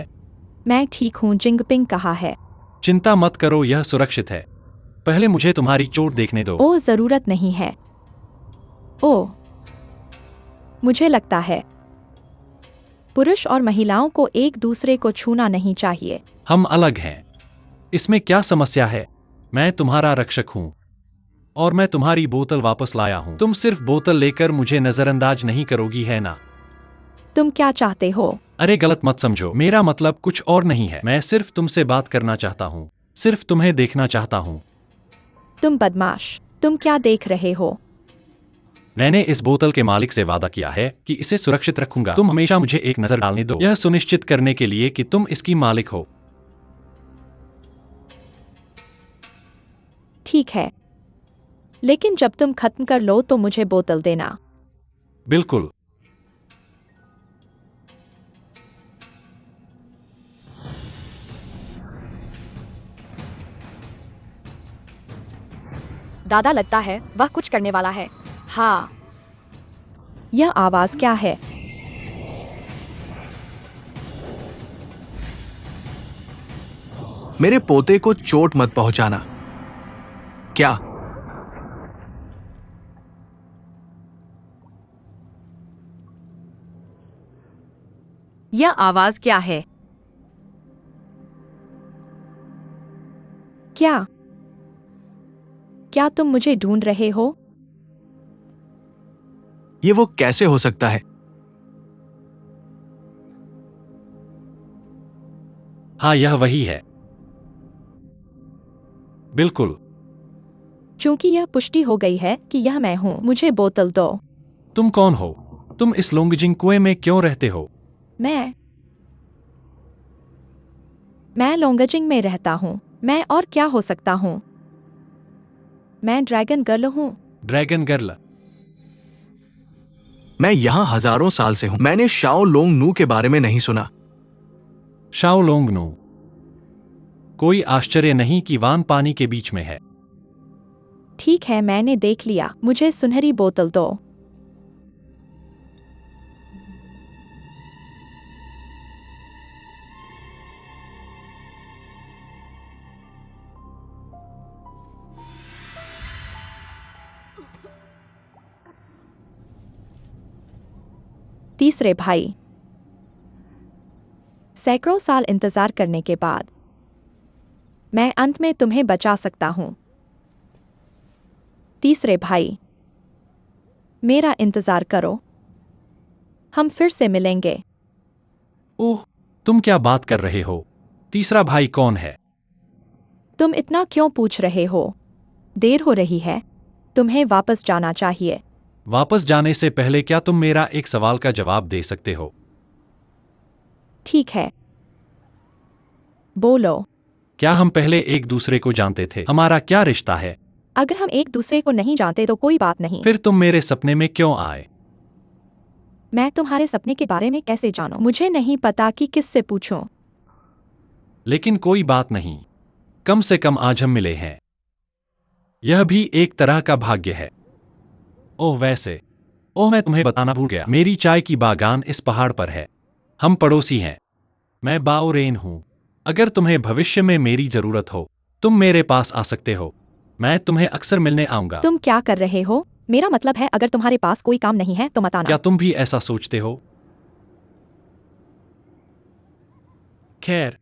मैं ठीक हूँ। जिंगपिंग कहाँ है?
चिंता मत करो, यह सुरक्षित है। पहले मुझे तुम्हारी चोट देखने दो।
ओह जरूरत नहीं है। ओह, मुझे लगता है पुरुष और महिलाओं को एक दूसरे को छूना नहीं चाहिए।
हम अलग हैं। इसमें क्या समस्या है? मैं तुम्हारा रक्षक हूं और मैं तुम्हारी बोतल वापस लाया हूं। तुम सिर्फ बोतल लेकर मुझे नजरअंदाज नहीं करोगी, है ना?
तुम क्या चाहते हो?
अरे गलत मत समझो, मेरा मतलब कुछ और नहीं है। मैं सिर्फ तुमसे बात करना चाहता हूँ, सिर्फ तुम्हें देखना चाहता हूँ।
तुम बदमाश, तुम क्या देख रहे हो?
मैंने इस बोतल के मालिक से वादा किया है कि इसे सुरक्षित रखूंगा। तुम हमेशा मुझे एक नजर डालने दो, यह सुनिश्चित करने के लिए कि तुम इसकी मालिक हो।
ठीक है, लेकिन जब तुम खत्म कर लो तो मुझे बोतल देना।
बिल्कुल।
दादा लगता है वह कुछ करने वाला है। हाँ,
यह आवाज क्या है?
मेरे पोते को चोट मत पहुंचाना। क्या?
यह आवाज क्या है?
क्या क्या तुम मुझे ढूंढ रहे हो?
ये वो कैसे हो सकता है?
हाँ, यह वही है। बिल्कुल।
क्योंकि यह पुष्टि हो गई है कि यह मैं हूँ, मुझे बोतल दो।
तुम कौन हो? तुम इस लोंगजिंग कुएं में क्यों रहते हो?
मैं लोंगजिंग में रहता हूँ। मैं और क्या हो सकता हूँ? मैं ड्रैगन गर्ल हूँ।
Dragon girl?
मैं यहां हजारों साल से हूं। मैंने शाओ लोंग नू के बारे में नहीं सुना।
शाओ लोंग नू? कोई आश्चर्य नहीं कि वान पानी के बीच में है।
ठीक है, मैंने देख लिया। मुझे सुनहरी बोतल दो। तीसरे भाई। सैकड़ों साल इंतजार करने के बाद मैं अंत में तुम्हें बचा सकता हूं। तीसरे भाई, मेरा इंतजार करो। हम फिर से मिलेंगे।
ओह, तुम क्या बात कर रहे हो? तीसरा भाई कौन है?
तुम इतना क्यों पूछ रहे हो? देर हो रही है। तुम्हें वापस जाना चाहिए।
वापस जाने से पहले क्या तुम मेरा एक सवाल का जवाब दे सकते हो?
ठीक है, बोलो।
क्या हम पहले एक दूसरे को जानते थे? हमारा क्या रिश्ता है?
अगर हम एक दूसरे को नहीं जानते तो कोई बात नहीं।
फिर तुम मेरे सपने में क्यों आए?
मैं तुम्हारे सपने के बारे में कैसे जानूं? मुझे नहीं पता कि किससे पूछूं।
लेकिन कोई बात नहीं, कम से कम आज हम मिले हैं। यह भी एक तरह का भाग्य है। ओह वैसे, ओह मैं तुम्हें बताना भूल गया, मेरी चाय की बागान इस पहाड़ पर है। हम पड़ोसी हैं। मैं बाओ रेन हूं। अगर तुम्हें भविष्य में मेरी जरूरत हो, तुम मेरे पास आ सकते हो। मैं तुम्हें अक्सर मिलने आऊंगा।
तुम क्या कर रहे हो? मेरा मतलब है, अगर तुम्हारे पास कोई काम नहीं है तो मत आना।
क्या तुम भी ऐसा सोचते हो? खैर,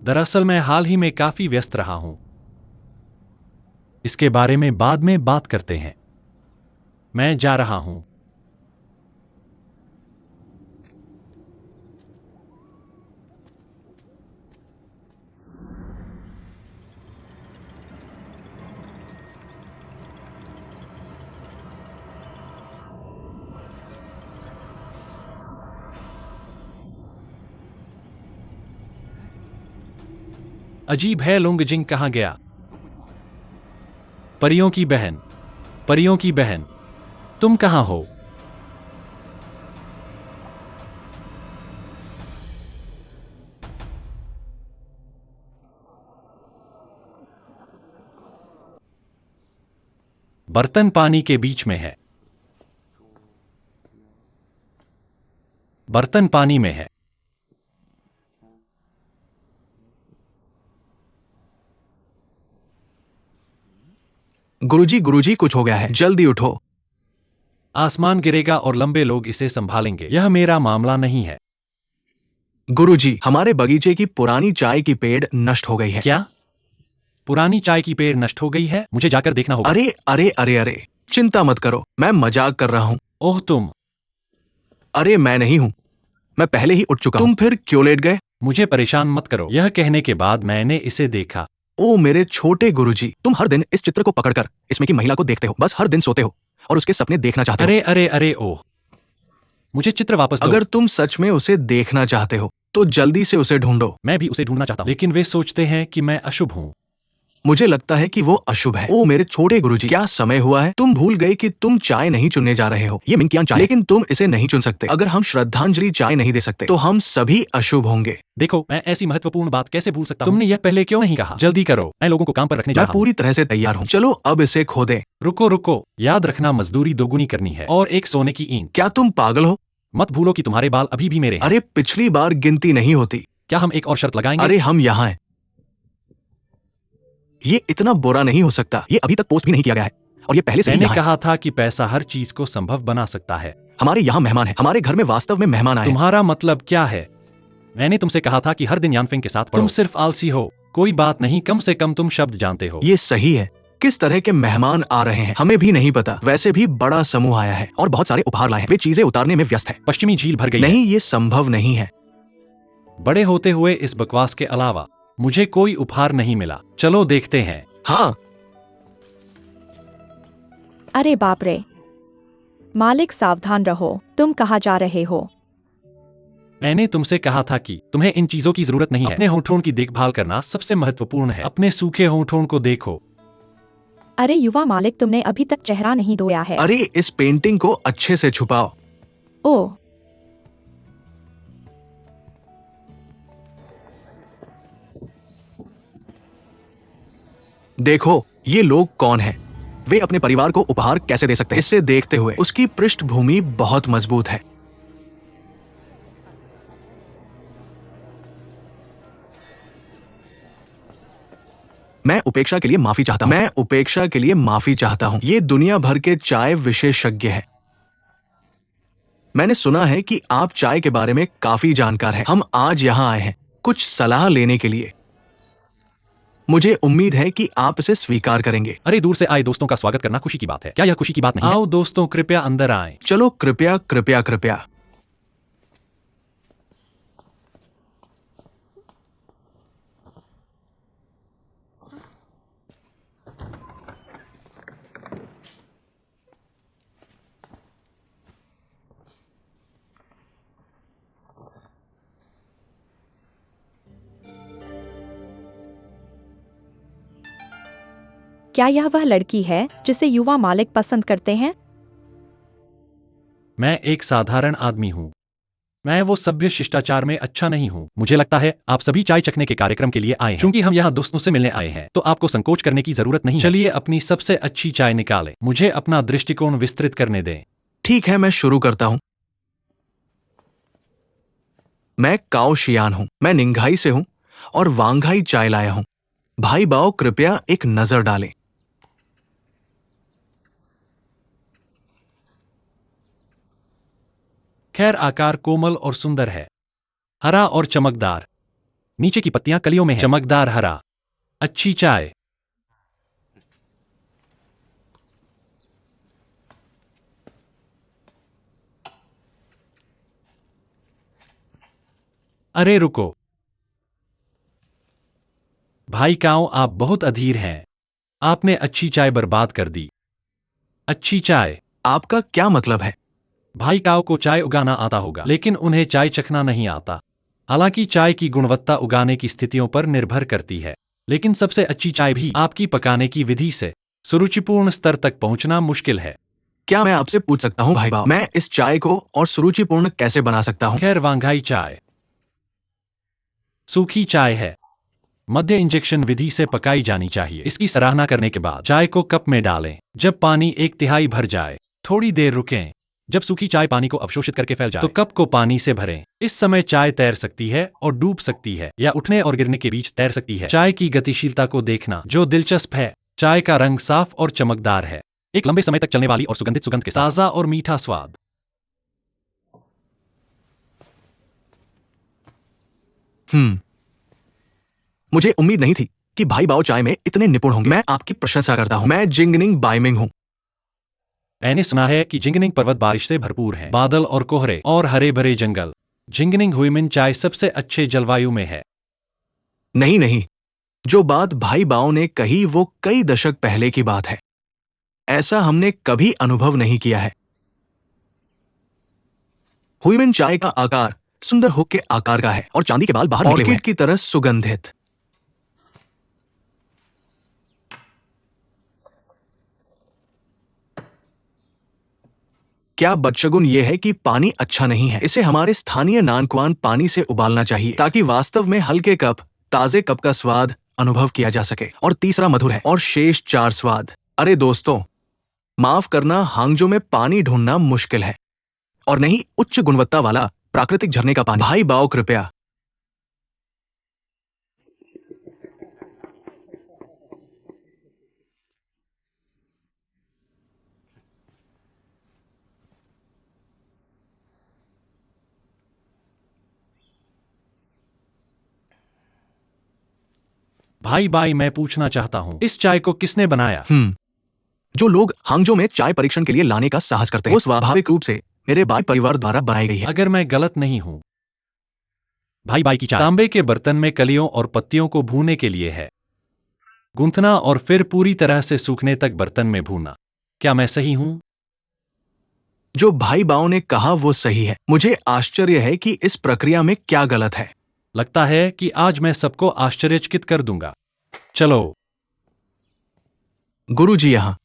दरअसल मैं हाल ही में काफी व्यस्त रहा हूं। इसके बारे में बाद में बात करते हैं। मैं जा रहा हूं। अजीब है, लोंगजिंग कहाँ गया? परियों की बहन, परियों की बहन, तुम कहाँ हो? बर्तन पानी के बीच में है। बर्तन पानी में है।
गुरुजी कुछ हो गया है, जल्दी उठो।
आसमान गिरेगा और लंबे लोग इसे संभालेंगे। यह मेरा मामला नहीं है।
गुरुजी, हमारे बगीचे की पुरानी चाय की पेड़ नष्ट हो गई है।
क्या? पुरानी चाय की पेड़ नष्ट हो गई है? मुझे जाकर देखना होगा।
अरे अरे अरे अरे, चिंता मत करो, मैं मजाक कर रहा हूं।
ओह तुम।
अरे मैं नहीं हूं, मैं पहले ही उठ चुका हूं। तुम फिर क्यों लेट गए?
मुझे परेशान मत करो। यह कहने के बाद मैंने इसे देखा।
ओ मेरे छोटे गुरुजी, तुम हर दिन इस चित्र को पकड़कर इसमें की महिला को देखते हो, बस हर दिन सोते हो और उसके सपने देखना चाहते हो।
अरे अरे अरे ओह, मुझे चित्र वापस दो।
अगर तुम सच में उसे देखना चाहते हो तो जल्दी से उसे ढूंढो।
मैं भी उसे ढूंढना चाहता हूं, लेकिन वे सोचते हैं कि मैं अशुभ हूं।
मुझे लगता है कि वो अशुभ है। ओ मेरे छोटे गुरुजी, क्या समय हुआ है? तुम भूल गए कि तुम चाय नहीं चुनने जा रहे हो। ये मिंकियान चाय, लेकिन तुम इसे नहीं चुन सकते। अगर हम श्रद्धांजलि चाय नहीं दे सकते तो हम सभी अशुभ होंगे।
देखो, मैं ऐसी महत्वपूर्ण बात कैसे भूल सकता हूं? तुमने यह पहले क्यों नहीं कहा? जल्दी करो, मैं लोगों को काम पर रखने जा
मैं
रहा हूं।
पूरी तरह से तैयार हूँ। चलो अब इसे खोदें।
रुको रुको, याद रखना मजदूरी दोगुनी करनी है और एक सोने की ईंट।
क्या तुम पागल हो?
मत भूलो कि तुम्हारे बाल अभी भी मेरे हैं।
अरे पिछली बार गिनती नहीं होती।
क्या हम एक और शर्त लगाएंगे?
अरे हम यहाँ हैं। ये इतना बुरा नहीं हो सकता। ये अभी तक पोस्ट भी नहीं किया गया है और ये पहले से ही
मैंने
यहाँ है।
कहा था कि पैसा हर चीज को संभव बना सकता है।
हमारे यहाँ मेहमान है। हमारे घर में वास्तव में मेहमान आए हैं।
तुम्हारा मतलब क्या है? मैंने तुमसे कहा था कि हर दिन यानफिंग के साथ पढ़ो। तुम सिर्फ आलसी हो। कोई बात नहीं, कम से कम तुम शब्द जानते हो।
ये सही है। किस तरह के मेहमान आ रहे हैं हमें भी नहीं पता। वैसे भी बड़ा समूह आया है और बहुत सारे उपहार लाए हैं। वे चीजें उतारने में व्यस्त है।
पश्चिमी झील भर गई है।
नहीं, ये संभव नहीं है।
बड़े होते हुए इस बकवास के अलावा मुझे कोई उपहार नहीं मिला। चलो देखते हैं।
हाँ,
अरे बाप रे। मालिक सावधान रहो, तुम कहाँ जा रहे हो?
मैंने तुमसे कहा था कि तुम्हें इन चीजों की जरूरत नहीं है। अपने होंठों की देखभाल करना सबसे महत्वपूर्ण है। अपने सूखे होंठों को देखो।
अरे युवा मालिक, तुमने अभी तक चेहरा नहीं धोया है।
अरे इस पेंटिंग को अच्छे से छुपाओ।
ओह,
देखो ये लोग कौन हैं? वे अपने परिवार को उपहार कैसे दे सकते हैं? इसे देखते हुए उसकी पृष्ठभूमि बहुत मजबूत है। मैं उपेक्षा के लिए माफी चाहता हूं। मैं उपेक्षा के लिए माफी चाहता हूं। ये दुनिया भर के चाय विशेषज्ञ हैं। मैंने सुना है कि आप चाय के बारे में काफी जानकार हैं। हम आज यहाँ आए हैं कुछ सलाह लेने के लिए। मुझे उम्मीद है कि आप इसे स्वीकार करेंगे।
अरे दूर से आए दोस्तों का स्वागत करना खुशी की बात है। क्या यह खुशी की बात नहीं है? आओ दोस्तों, कृपया अंदर आएं।
चलो कृपया कृपया कृपया।
क्या यह वह लड़की है जिसे युवा मालिक पसंद करते हैं?
मैं एक साधारण आदमी हूँ। मैं वो सभ्य शिष्टाचार में अच्छा नहीं हूँ। मुझे लगता है आप सभी चाय चखने के कार्यक्रम के लिए आए हैं। चूंकि हम यहाँ दोस्तों से मिलने आए हैं तो आपको संकोच करने की जरूरत नहीं है। चलिए अपनी सबसे अच्छी चाय निकालें। मुझे अपना दृष्टिकोण विस्तृत करने दें।
ठीक है, मैं शुरू करता हूं। मैं काओ शियान हूं। मैं निंघाई से हूं और वांघाई चाय लाया हूं। भाई बाओ, कृपया एक नजर डालें।
खैर, आकार कोमल और सुंदर है। हरा और चमकदार। नीचे की पत्तियां कलियों में हैं। चमकदार हरा। अच्छी चाय। अरे रुको भाई काओ, आप बहुत अधीर हैं। आपने अच्छी चाय बर्बाद कर दी। अच्छी चाय।
आपका क्या मतलब है?
भाई काओ को चाय उगाना आता होगा, लेकिन उन्हें चाय चखना नहीं आता। हालांकि चाय की गुणवत्ता उगाने की स्थितियों पर निर्भर करती है, लेकिन सबसे अच्छी चाय भी आपकी पकाने की विधि से सुरुचिपूर्ण स्तर तक पहुंचना मुश्किल है।
क्या मैं आपसे पूछ सकता हूं भाई बाओ, मैं इस चाय को और सुरुचिपूर्ण कैसे बना सकता हूं?
खैर, वांघाई चाय सूखी चाय है। मध्य इंजेक्शन विधि से पकाई जानी चाहिए। इसकी सराहना करने के बाद चाय को कप में डालें। जब पानी 1/3 भर जाए, थोड़ी देर रुकें। जब सूखी चाय पानी को अवशोषित करके फैल जाए तो कप को पानी से भरें। इस समय चाय तैर सकती है और डूब सकती है, या उठने और गिरने के बीच तैर सकती है। चाय की गतिशीलता को देखना जो दिलचस्प है। चाय का रंग साफ और चमकदार है। एक लंबे समय तक चलने वाली और सुगंधित सुगंध के साथ ताजा और मीठा स्वाद।
मुझे उम्मीद नहीं थी कि भाई बाओ चाय में इतने निपुण होंगे। मैं आपकी प्रशंसा करता हूं। मैं जिंगनिंग बाइमिंग हूं।
मैंने सुना है कि जिंगनिंग पर्वत बारिश से भरपूर है। बादल और कोहरे और हरे भरे जंगल। जिंगनिंग हुइमिन चाय सबसे अच्छे जलवायु में है।
नहीं नहीं, जो बात भाई बाओ ने कही वो कई दशक पहले की बात है। ऐसा हमने कभी अनुभव नहीं किया है। हुइमिन चाय का आकार सुंदर हुक के आकार का है और चांदी के बाल बाहर निकले हुए हैं। ऑर्किड की तरह सुगंधित। क्या बदशगुन यह है कि पानी अच्छा नहीं है? इसे हमारे स्थानीय नानक्वान पानी से उबालना चाहिए ताकि वास्तव में हल्के कप, ताजे कप का स्वाद अनुभव किया जा सके। और तीसरा मधुर है और शेष 4 स्वाद। अरे दोस्तों, माफ करना, हांगजो में पानी ढूंढना मुश्किल है, और नहीं उच्च गुणवत्ता वाला प्राकृतिक झरने का पानी। भाई बाओ कृपया।
भाई भाई, मैं पूछना चाहता हूँ, इस चाय को किसने बनाया?
जो लोग हांगजो में चाय परीक्षण के लिए लाने का साहस करते हैं, वो स्वाभाविक रूप से मेरे भाई परिवार द्वारा बनाई गई है।
अगर मैं गलत नहीं हूँ, भाई भाई की चाय तांबे के बर्तन में कलियों और पत्तियों को भूनने के लिए है, गूंथना और फिर पूरी तरह से सूखने तक बर्तन में भूनना। क्या मैं सही हूँ?
जो भाई बाओ ने कहा वो सही है। मुझे आश्चर्य है कि इस प्रक्रिया में क्या गलत है।
लगता है कि आज मैं सबको आश्चर्यचकित कर दूंगा। चलो।
गुरुजी यहाँ।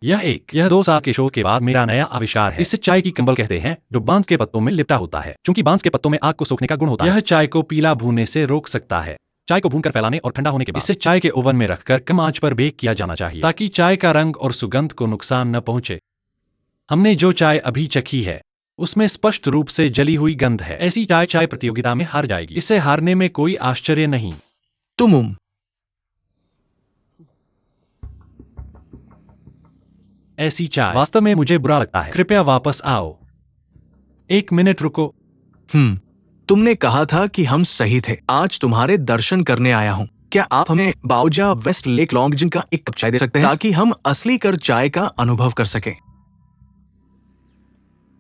यह 2 साल के शोध के बाद मेरा नया आविष्कार है। इसे चाय की कंबल कहते हैं, जो बांस के पत्तों में लिपटा होता है। चूंकि बांस के पत्तों में आग को सोखने का गुण होता है, यह चाय को पीला भूनने से रोक सकता है। चाय को भूनकर फैलाने और ठंडा होने के बाद इसे चाय के ओवन में रखकर कम आंच पर बेक किया जाना चाहिए, ताकि चाय का रंग और सुगंध को नुकसान न पहुंचे। हमने जो चाय अभी चखी है, उसमें स्पष्ट रूप से जली हुई गंध है। ऐसी चाय प्रतियोगिता में हार जाएगी। इसे हारने में कोई आश्चर्य नहीं।
तुम
ऐसी चाय वास्तव में मुझे बुरा लगता है। कृपया वापस आओ। 1 मिनट रुको।
तुमने कहा था कि हम सही थे। आज तुम्हारे दर्शन करने आया हूँ। क्या आप हमें बाओजा वेस्ट लेक लॉन्गजिन का एक कप चाय दे सकते हैं, ताकि हम असली कर चाय का अनुभव कर सकें?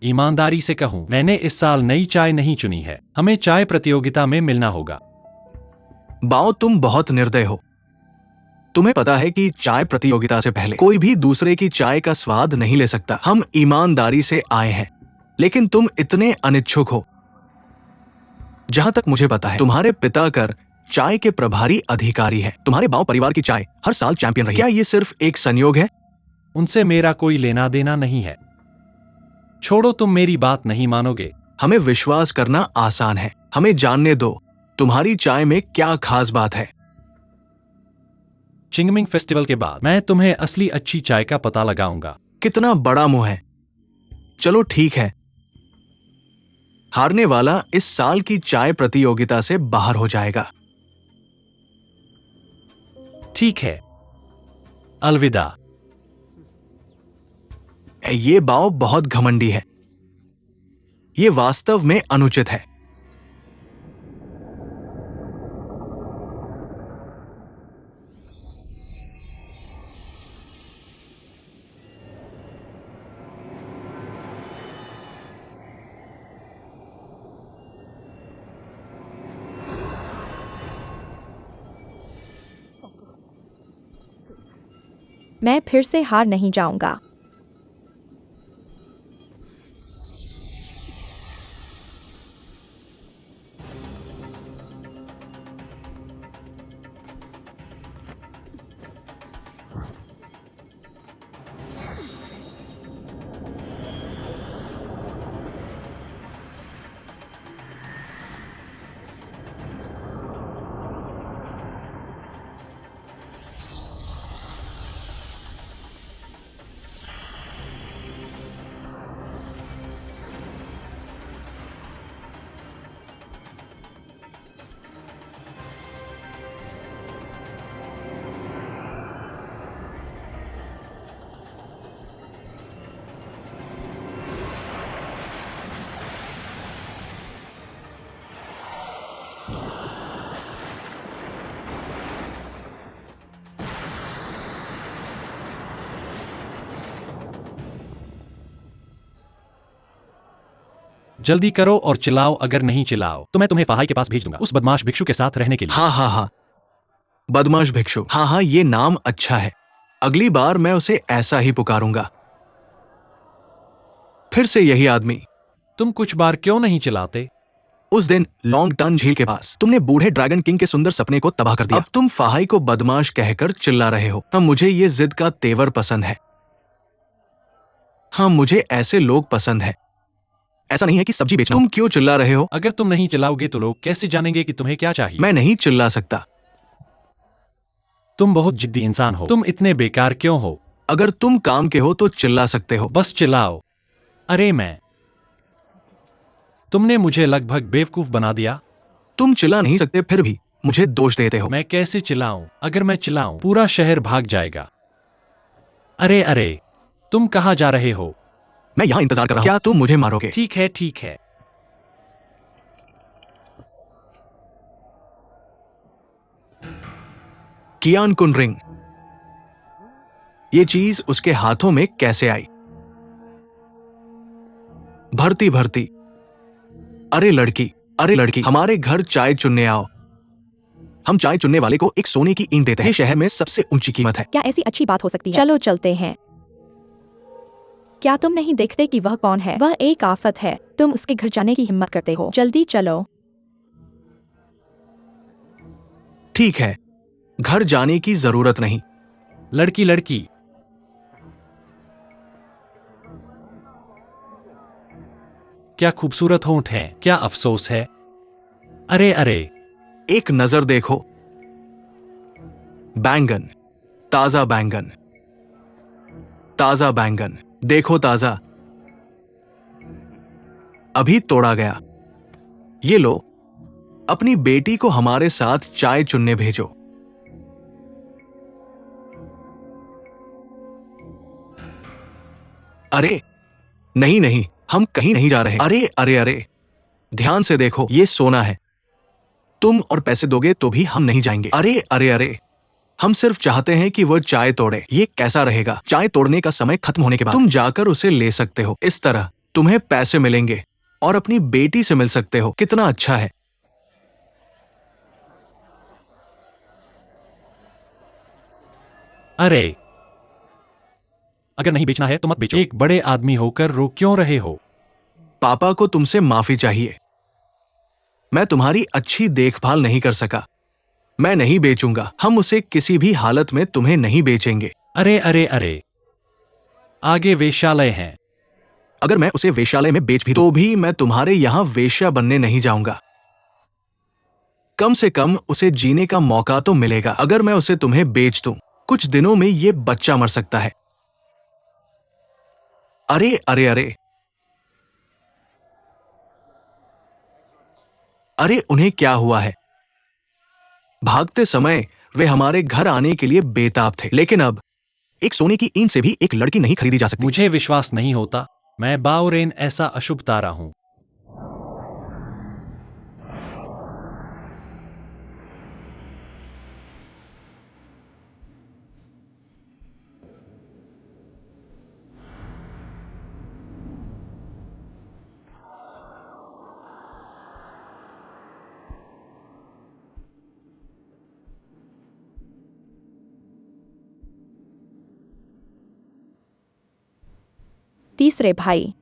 ईमानदारी से कहूं, मैंने इस साल नई चाय नहीं चुनी है। हमें चाय प्रतियोगिता में मिलना होगा।
बाओ, तुम बहुत निर्दय हो। तुम्हें पता है कि चाय प्रतियोगिता से पहले कोई भी दूसरे की चाय का स्वाद नहीं ले सकता। हम ईमानदारी से आए हैं, लेकिन तुम इतने अनिच्छुक हो। जहां तक मुझे पता है, तुम्हारे पिता कर चाय के प्रभारी अधिकारी हैं। तुम्हारे बाओ परिवार की चाय हर साल चैंपियन रही है। क्या ये सिर्फ एक संयोग है?
उनसे मेरा कोई लेना देना नहीं है। छोड़ो, तुम मेरी बात नहीं मानोगे।
हमें विश्वास करना आसान है। हमें जानने दो, तुम्हारी चाय में क्या खास बात है?
चिंगमिंग फेस्टिवल के बाद मैं तुम्हें असली अच्छी चाय का पता लगाऊंगा।
कितना बड़ा मुंह है। चलो ठीक है, हारने वाला इस साल की चाय प्रतियोगिता से बाहर हो जाएगा।
ठीक है, अलविदा।
ये बाओ बहुत घमंडी है। ये वास्तव में अनुचित है।
मैं फिर से हार नहीं जाऊंगा।
जल्दी करो और चिल्लाओ। अगर नहीं चिल्लाओ तो मैं तुम्हें फाहाई के पास भेज दूंगा, उस बदमाश भिक्षु के साथ रहने के लिए।
हाँ, बदमाश भिक्षु। हाँ, ये नाम अच्छा है। अगली बार मैं उसे ऐसा ही पुकारूंगा। फिर से यही आदमी।
तुम कुछ बार क्यों नहीं चिल्लाते?
उस दिन लॉन्ग टर्न झील के पास तुमने बूढ़े ड्रैगन किंग के सुंदर सपने को तबाह कर दिया। अब तुम फाहाई को बदमाश कहकर चिल्ला रहे हो। हाँ, मुझे ये जिद का तेवर पसंद है। हाँ, मुझे ऐसे लोग पसंद है। ऐसा नहीं है कि सब्जी बेचना। तुम क्यों चिल्ला रहे हो?
अगर तुम नहीं चिल्लाओगे तो लोग कैसे जानेंगे कि तुम्हें क्या चाहिए?
मैं नहीं चिल्ला सकता।
तुम बहुत जिद्दी इंसान हो। तुम इतने बेकार क्यों हो?
अगर तुम काम के हो तो चिल्ला सकते हो।
बस चिल्लाओ। अरे तुमने मुझे लगभग बेवकूफ बना दिया।
तुम चिल्ला नहीं सकते, फिर भी मुझे दोष देते हो।
मैं कैसे चिल्लाऊं? अगर मैं चिल्लाऊं पूरा शहर भाग जाएगा। अरे तुम कहाँ जा रहे हो?
मैं यहाँ इंतजार कर रहा हूँ। क्या तुम मुझे मारोगे?
ठीक है।
कियान कुन रिंग। ये चीज उसके हाथों में कैसे आई? भर्ती भर्ती। अरे लड़की, अरे लड़की, हमारे घर चाय चुनने आओ। हम चाय चुनने वाले को एक सोने की ईंट देते हैं। ये शहर में सबसे ऊंची कीमत है।
क्या ऐसी अच्छी बात हो सकती है? चलो चलते हैं। क्या तुम नहीं देखते कि वह कौन है? वह एक आफत है। तुम उसके घर जाने की हिम्मत करते हो? जल्दी चलो।
ठीक है, घर जाने की जरूरत नहीं।
लड़की लड़की। क्या खूबसूरत होंठ हैं, क्या अफसोस है। अरे अरे।
एक नजर देखो। बैंगन, ताजा बैंगन, ताजा बैंगन, देखो ताजा, अभी तोड़ा गया। ये लो, अपनी बेटी को हमारे साथ चाय चुनने भेजो। अरे नहीं नहीं, हम कहीं नहीं जा रहे। अरे अरे अरे, ध्यान से देखो, ये सोना है। तुम और पैसे दोगे तो भी हम नहीं जाएंगे। अरे अरे अरे, हम सिर्फ चाहते हैं कि वह चाय तोड़े। ये कैसा रहेगा? चाय तोड़ने का समय खत्म होने के बाद तुम जाकर उसे ले सकते हो। इस तरह तुम्हें पैसे मिलेंगे और अपनी बेटी से मिल सकते हो। कितना अच्छा है।
अरे, अगर नहीं बेचना है तो मत बेचो। एक बड़े आदमी होकर रो क्यों रहे हो?
पापा को तुमसे माफी चाहिए। मैं तुम्हारी अच्छी देखभाल नहीं कर सका। मैं नहीं बेचूंगा। हम उसे किसी भी हालत में तुम्हें नहीं बेचेंगे।
अरे अरे अरे। आगे वेश्यालय हैं।
अगर मैं उसे वेश्यालय में बेच भी दूं, तो भी मैं तुम्हारे यहां वेश्या बनने नहीं जाऊंगा। कम से कम उसे जीने का मौका तो मिलेगा। अगर मैं उसे तुम्हें बेच दूं, कुछ दिनों में ये बच्चा मर सकता है। अरे अरे अरे, अरे उन्हें क्या हुआ है? भागते समय वे हमारे घर आने के लिए बेताब थे, लेकिन अब एक सोने की ईंट से भी एक लड़की नहीं खरीदी जा सकती।
मुझे विश्वास नहीं होता। मैं बाओरेन ऐसा अशुभ तारा हूं।
तीसरे भाई।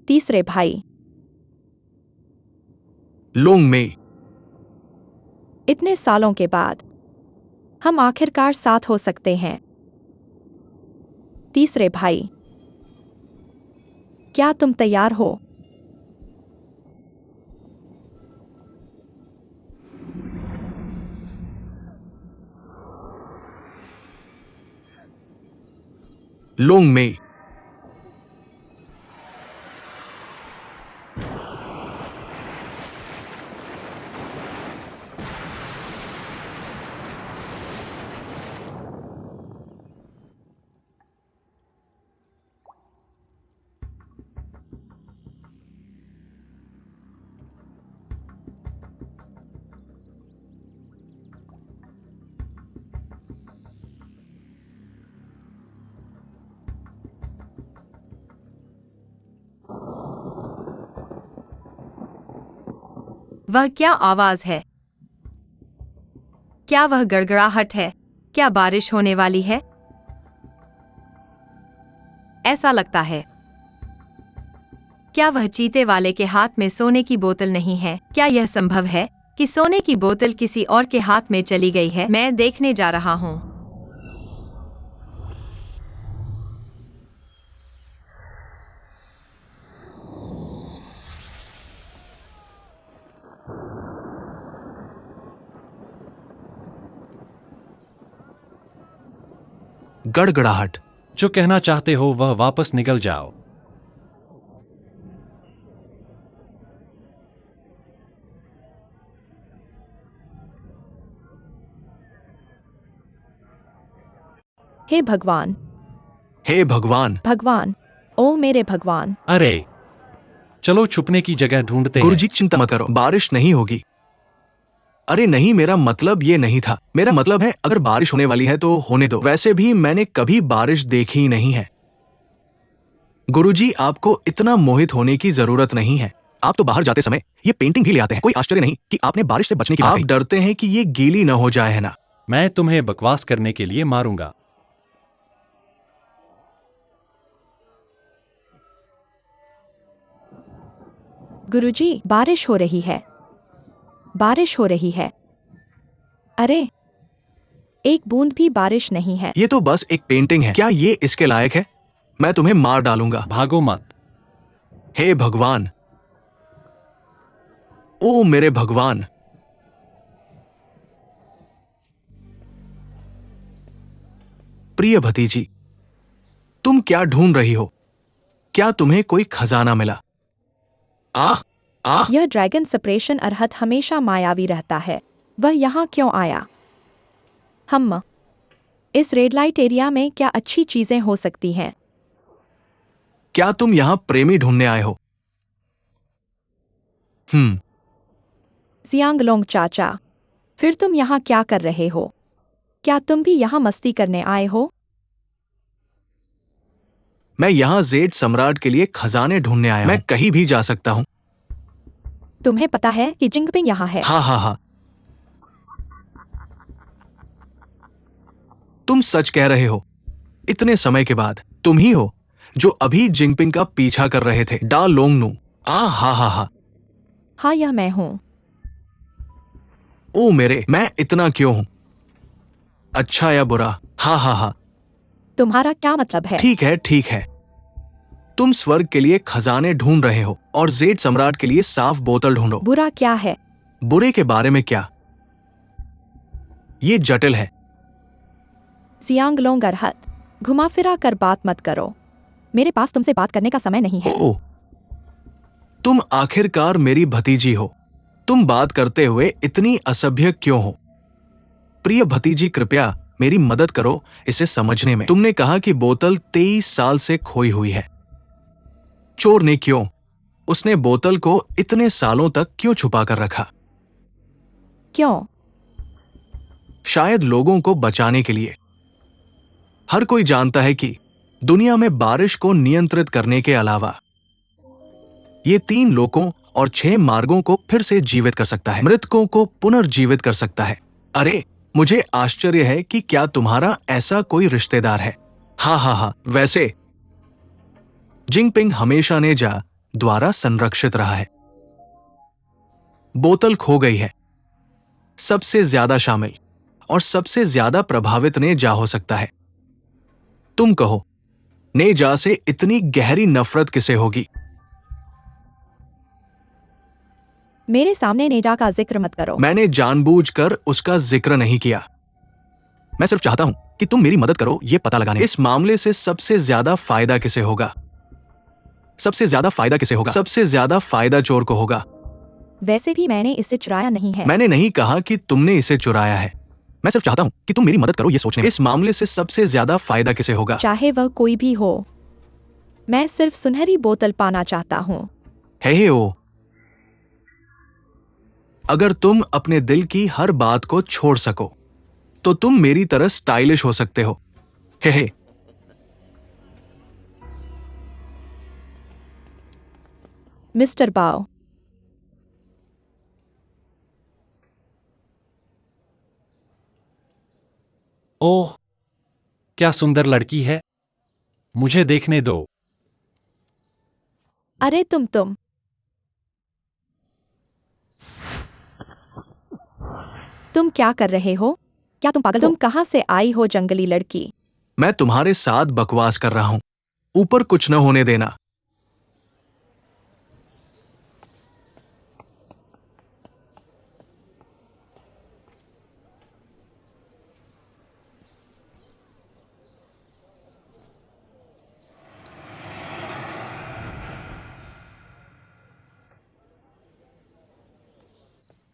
तीसरे भाई।
लोंग में
इतने सालों के बाद हम आखिरकार साथ हो सकते हैं। तीसरे भाई, क्या तुम तैयार हो?
लोंग में
वह क्या आवाज है? क्या वह गड़गड़ाहट है? क्या बारिश होने वाली है? ऐसा लगता है। क्या वह चीते वाले के हाथ में सोने की बोतल नहीं है? क्या यह संभव है कि सोने की बोतल किसी और के हाथ में चली गई है? मैं देखने जा रहा हूँ।
गड़गड़ाहट।
जो कहना चाहते हो वह वापस निकल जाओ।
हे भगवान,
हे भगवान।
भगवान, ओ मेरे भगवान।
अरे, चलो छुपने की जगह ढूंढते हैं।
गुरुजी चिंता मत करो, बारिश नहीं होगी। अरे नहीं, मेरा मतलब ये नहीं था। मेरा मतलब है अगर बारिश होने वाली है तो होने दो। वैसे भी मैंने कभी बारिश देखी ही नहीं है। गुरुजी, आपको इतना मोहित होने की जरूरत नहीं है। आप तो बाहर जाते समय ये पेंटिंग भी ले आते हैं। कोई आश्चर्य नहीं कि आपने बारिश से बचने की बात कही। आप डरते हैं कि ये गीली न हो जाए, है ना?
मैं तुम्हें बकवास करने के लिए मारूंगा।
गुरुजी, बारिश हो रही है। बारिश हो रही है। अरे, एक बूंद भी बारिश नहीं है।
ये तो बस एक पेंटिंग है। क्या ये इसके लायक है? मैं तुम्हें मार डालूंगा।
भागो मत।
हे भगवान, ओ मेरे भगवान। प्रिय भतीजी, तुम क्या ढूंढ रही हो? क्या तुम्हें कोई खजाना मिला? आह, आह।
यह ड्रैगन सप्रेशन अरहत हमेशा मायावी रहता है। वह यहाँ क्यों आया? हम इस रेड लाइट एरिया में क्या अच्छी चीजें हो सकती हैं?
क्या तुम यहां प्रेमी ढूंढने आए हो?
सियांगलोंग चाचा, फिर तुम यहाँ क्या कर रहे हो? क्या तुम भी यहाँ मस्ती करने आए हो?
मैं यहां जेड सम्राट के लिए खजाने ढूंढने आया हूं। मैं कहीं भी जा सकता हूं।
तुम्हें पता है कि जिंगपिंग यहाँ है।
हाँ हाँ हाँ। तुम सच कह रहे हो। इतने समय के बाद तुम ही हो जो अभी जिंगपिंग का पीछा कर रहे थे। डा लोंगनू। आ हा हा हा।
हाँ, यह मैं हूँ।
ओ मेरे, मैं इतना क्यों हूं? अच्छा या बुरा? हा हा हा।
तुम्हारा क्या मतलब है?
ठीक है ठीक है। तुम स्वर्ग के लिए खजाने ढूंढ रहे हो और जेड सम्राट के लिए साफ बोतल ढूंढो।
बुरा क्या है?
बुरे के बारे में क्या? ये जटिल है।
सियांगलोंग अरहत, घुमा फिरा कर बात मत करो। मेरे पास तुमसे बात करने का समय नहीं है।
ओ, तुम आखिरकार मेरी भतीजी हो। तुम बात करते हुए इतनी असभ्य क्यों हो? प्रिय भतीजी, कृपया मेरी मदद करो इसे समझने में। तुमने कहा कि बोतल 23 साल से खोई हुई है। चोर ने क्यों? उसने बोतल को इतने सालों तक क्यों छुपा कर रखा?
क्यों?
शायद लोगों को बचाने के लिए। हर कोई जानता है कि दुनिया में बारिश को नियंत्रित करने के अलावा ये 3 लोकों और 6 मार्गों को फिर से जीवित कर सकता है। मृतकों को पुनर्जीवित कर सकता है। अरे, मुझे आश्चर्य है कि क्या तुम्हारा ऐसा कोई रिश्तेदार है? हाँ हाँ हाँ। वैसे जिंगपिंग हमेशा ने जा द्वारा संरक्षित रहा है। बोतल खो गई है। सबसे ज्यादा शामिल और सबसे ज्यादा प्रभावित ने जा हो सकता है। तुम कहो, ने जा से इतनी गहरी नफरत किसे होगी?
मेरे सामने नेजा का जिक्र मत करो।
मैंने जानबूझकर उसका जिक्र नहीं किया। मैं सिर्फ चाहता हूं कि तुम मेरी मदद करो ये पता लगाने। इस मामले से सबसे ज्यादा फायदा किसे होगा? सबसे ज्यादा फायदा किसे होगा? सबसे ज्यादा फायदा चोर को होगा।
वैसे भी मैंने इसे चुराया नहीं है।
मैंने नहीं कहा कि तुमने इसे चुराया है। मैं सिर्फ चाहता हूं कि तुम मेरी मदद करो ये सोचने में। इस मामले से सबसे ज्यादा फायदा किसे होगा?
चाहे वह कोई भी हो, मैं सिर्फ सुनहरी बोतल पाना चाहता हूँ।
हे ओ, अगर तुम अपने दिल की हर बात को छोड़ सको तो तुम मेरी तरह स्टाइलिश हो सकते हो। हे।
मिस्टर बाओ,
ओह, क्या सुंदर लड़की है। मुझे देखने दो।
अरे तुम क्या कर रहे हो? क्या तुम पागल हो? तुम कहाँ से आई हो जंगली लड़की?
मैं तुम्हारे साथ बकवास कर रहा हूं। ऊपर कुछ न होने देना।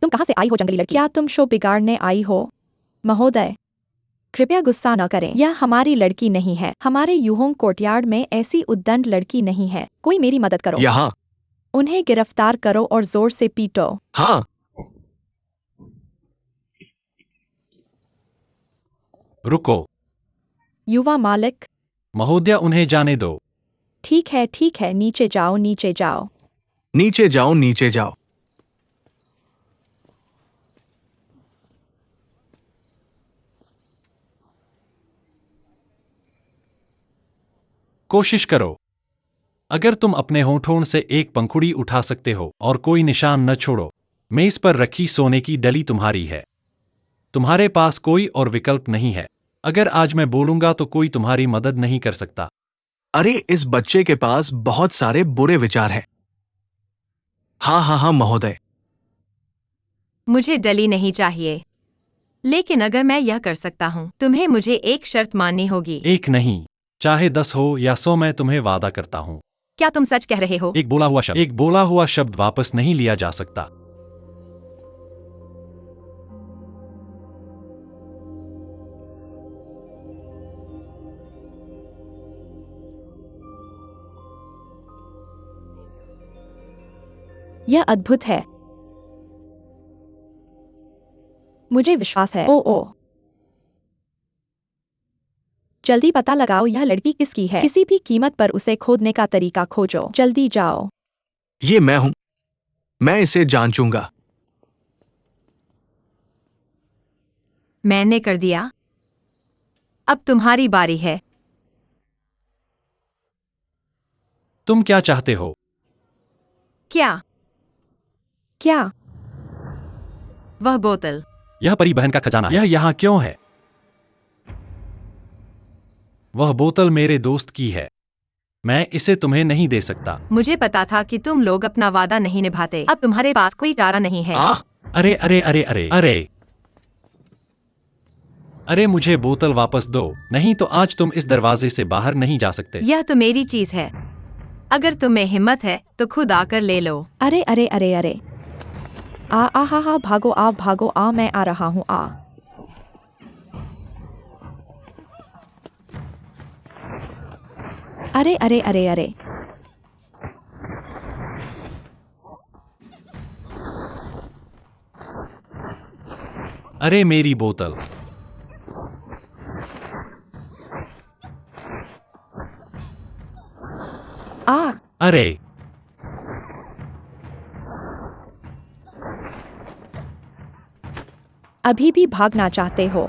तुम कहाँ से आई हो जंगली लड़की? क्या तुम शो बिगाड़ने आई हो? महोदय, कृपया गुस्सा न करें। यह हमारी लड़की नहीं है। हमारे यूहोंग कोर्टयार्ड में ऐसी उद्दंड लड़की नहीं है। कोई मेरी मदद करो।
यहाँ।
उन्हें गिरफ्तार करो और जोर से पीटो।
हाँ।
रुको।
युवा मालिक।
महोदय, उन्हें जाने दो।
ठीक है, नीचे जाओ, नीचे जाओ।
नीचे जाओ, नीचे जाओ।
कोशिश करो। अगर तुम अपने होठों से एक पंखुड़ी उठा सकते हो और कोई निशान न छोड़ो, मेज पर रखी सोने की डली तुम्हारी है। तुम्हारे पास कोई और विकल्प नहीं है। अगर आज मैं बोलूंगा तो कोई तुम्हारी मदद नहीं कर सकता।
अरे, इस बच्चे के पास बहुत सारे बुरे विचार हैं। हाँ हाँ हाँ महोदय।
मुझे डली नहीं चाहिए, लेकिन अगर मैं यह कर सकता हूँ, तुम्हें मुझे एक शर्त माननी होगी।
एक नहीं, चाहे 10 हो या 100, मैं तुम्हें वादा करता हूँ।
क्या तुम सच कह रहे हो?
एक बोला हुआ शब्द वापस नहीं लिया जा सकता।
यह अद्भुत है। मुझे विश्वास है। ओ जल्दी पता लगाओ यह लड़की किसकी है। किसी भी कीमत पर उसे खोदने का तरीका खोजो। जल्दी जाओ।
ये मैं हूं। मैं इसे जांचूंगा।
मैंने कर दिया। अब तुम्हारी बारी है।
तुम क्या चाहते हो?
क्या? वह बोतल।
यह परी बहन का खजाना है। यह यहाँ क्यों है? वह बोतल मेरे दोस्त की है। मैं इसे तुम्हें नहीं दे सकता।
मुझे पता था कि तुम लोग अपना वादा नहीं निभाते। अब तुम्हारे पास कोई चारा नहीं है।
अरे अरे अरे अरे अरे अरे, मुझे बोतल वापस दो, नहीं तो आज तुम इस दरवाजे से बाहर नहीं जा सकते।
यह तो मेरी चीज है। अगर तुम्हें हिम्मत है तो खुद आकर ले लो।
अरे अरे अरे अरे हा भागो आ, मैं आ रहा हूँ आ। अरे अरे अरे अरे
अरे, मेरी बोतल। अरे
अभी भी भागना चाहते हो?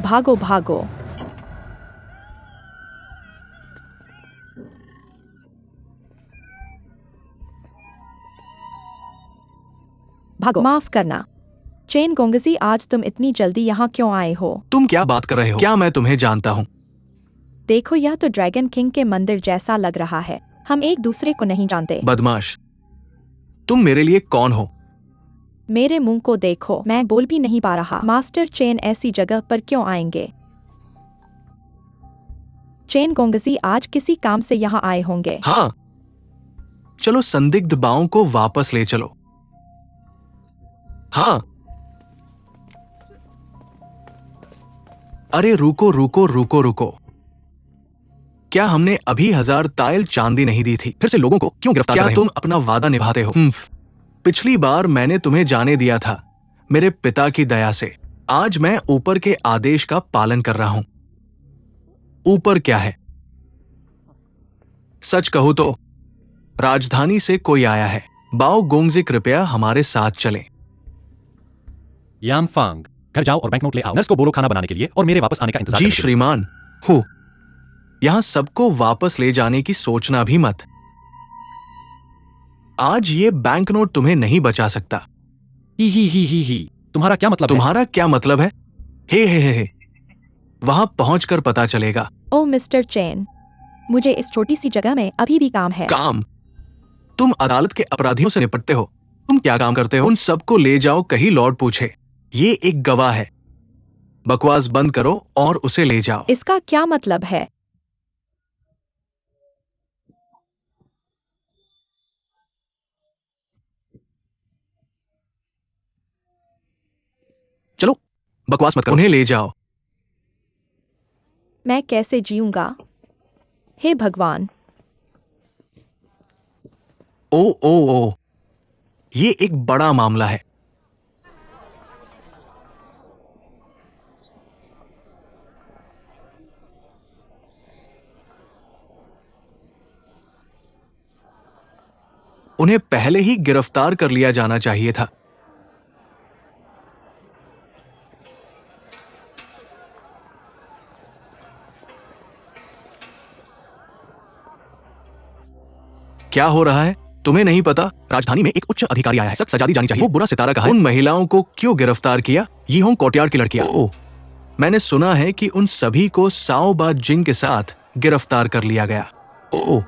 भागो भागो। भागो। माफ करना चेन गोंगजी, आज तुम इतनी जल्दी यहाँ क्यों आए हो?
तुम क्या बात कर रहे हो? क्या मैं तुम्हें जानता हूँ?
देखो, यह तो ड्रैगन किंग के मंदिर जैसा लग रहा है। हम एक दूसरे को नहीं जानते।
बदमाश, तुम मेरे लिए कौन हो?
मेरे मुंह को देखो, मैं बोल भी नहीं पा रहा। मास्टर चेन ऐसी जगह पर क्यों आएंगे? चेन गोंगजी आज किसी काम से यहाँ आए होंगे।
हाँ, चलो संदिग्ध बाओं को वापस ले चलो। हाँ। अरे रुको रुको रुको रुको, क्या हमने अभी 1000 ताइल चांदी नहीं दी थी? फिर से लोगों को क्यों गिरफ्तार कर रहे हो? तुम अपना वादा निभाते हो? पिछली बार मैंने तुम्हें जाने दिया था, मेरे पिता की दया से। आज मैं ऊपर के आदेश का पालन कर रहा हूं। ऊपर क्या है? सच कहूं तो राजधानी से कोई आया है। बाओ गोंगजी, कृपया हमारे साथ चलें।
यानफांग, घर जाओ और बैंकनोट ले आओ। नर्स को बोलो खाना बनाने के लिए और मेरे वापस आने का इंतजार
जी
करने के लिए।
श्रीमान। हो, यहां सबको वापस ले जाने की सोचना भी मत। आज ये बैंकनोट तुम्हें नहीं बचा सकता।
ही। तुम्हारा क्या मतलब है?
तुम्हारा क्या मतलब है? हे। वहां पहुंचकर पता चलेगा।
ओ मिस्टर चेन, मुझे इस छोटी सी जगह में अभी भी काम है।
काम? तुम अदालत के अपराधियों से निपटते हो, तुम क्या काम करते हो? उन सबको ले जाओ, कहीं लॉर्ड पूछे। ये एक गवाह है। बकवास बंद करो और उसे ले जाओ।
इसका क्या मतलब है?
चलो, बकवास मत करो, उन्हें ले जाओ।
मैं कैसे जीऊंगा? हे भगवान!
ओ ओ ओ, ये एक बड़ा मामला है। उन्हें पहले ही गिरफ्तार कर लिया जाना चाहिए था। क्या हो रहा है? तुम्हें नहीं पता? राजधानी में एक उच्च अधिकारी आया है, सख्त सजा दी जानी चाहिए। वो बुरा सितारा कहा है। उन महिलाओं को क्यों गिरफ्तार किया? यीहोंग कोर्टयार्ड की लड़कियां। ओह, मैंने सुना है कि उन सभी को साओ बा जिंग के साथ गिरफ्तार कर लिया गया। ओह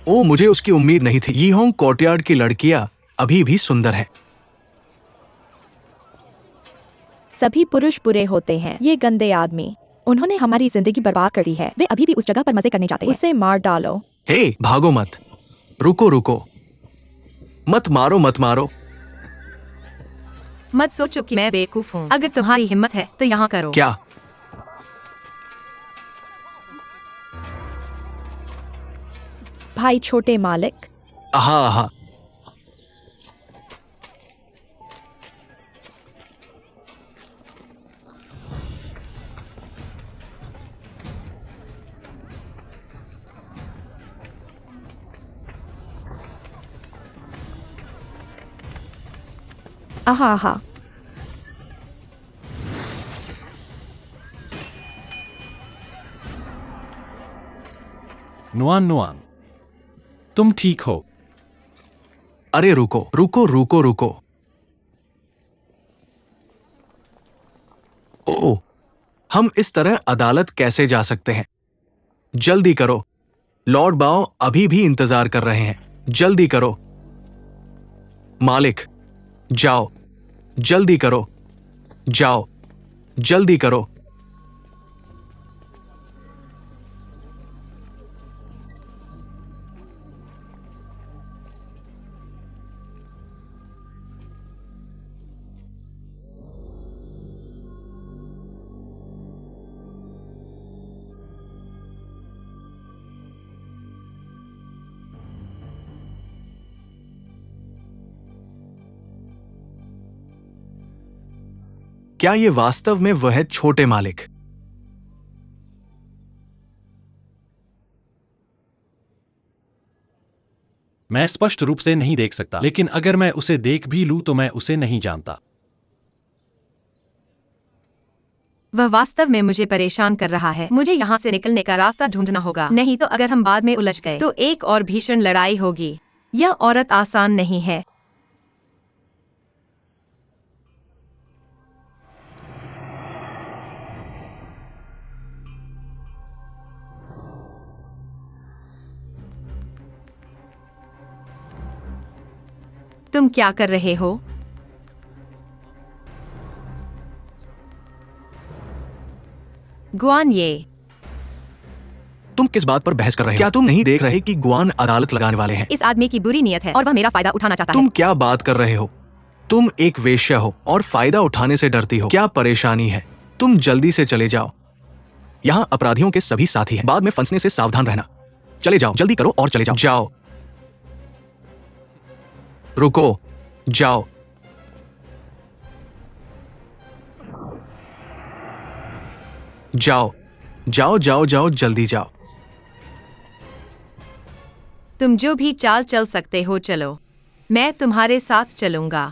ओ, मुझे उसकी उम्मीद नहीं थी। यीहोंग कोर्टयार्ड की लड़कियां अभी भी सुंदर है।
सभी पुरुष बुरे होते हैं। ये गंदे आदमी, उन्होंने हमारी जिंदगी बर्बाद कर दी है। वे अभी भी उस जगह पर मजे करने जाते हैं। उसे मार डालो।
हे, भागो मत। रुको रुको, मत मारो मत मारो।
मत सोचो कि मैं बेवकूफ हूँ। अगर तुम्हारी हिम्मत है तो यहाँ करो।
क्या?
भाई छोटे मालिक,
आहा आहा,
आहा आहा।
नुआन नुआन, तुम ठीक हो?
अरे रुको रुको रुको रुको। ओह, हम इस तरह अदालत कैसे जा सकते हैं? जल्दी करो, लॉर्ड बाओ अभी भी इंतजार कर रहे हैं। जल्दी करो मालिक, जाओ, जल्दी करो, जाओ, जल्दी करो। क्या ये वास्तव में वह है, छोटे मालिक?
मैं स्पष्ट रूप से नहीं देख सकता, लेकिन अगर मैं उसे देख भी लूं तो मैं उसे नहीं जानता।
वह वास्तव में मुझे परेशान कर रहा है। मुझे यहाँ से निकलने का रास्ता ढूंढना होगा, नहीं तो अगर हम बाद में उलझ गए तो एक और भीषण लड़ाई होगी। यह औरत आसान नहीं है। तुम क्या कर रहे हो? गुआन, ये
तुम किस बात पर बहस कर रहे हो? क्या तुम नहीं देख रहे कि गुआन अदालत लगाने वाले हैं?
इस आदमी की बुरी नीयत है और वह मेरा फायदा उठाना चाहता
तुम
है।
क्या बात कर रहे हो? तुम एक वेश्या हो और फायदा उठाने से डरती हो। क्या परेशानी है? तुम जल्दी से चले जाओ। यहाँ अपराधियों के सभी साथी हैं। बाद में फंसने से सावधान रहना। चले जाओ, जल्दी करो और चले जाओ। जाओ, रुको, जाओ। जाओ, जाओ जाओ जाओ, जल्दी जाओ।
तुम जो भी चाल चल सकते हो चलो, मैं तुम्हारे साथ चलूंगा।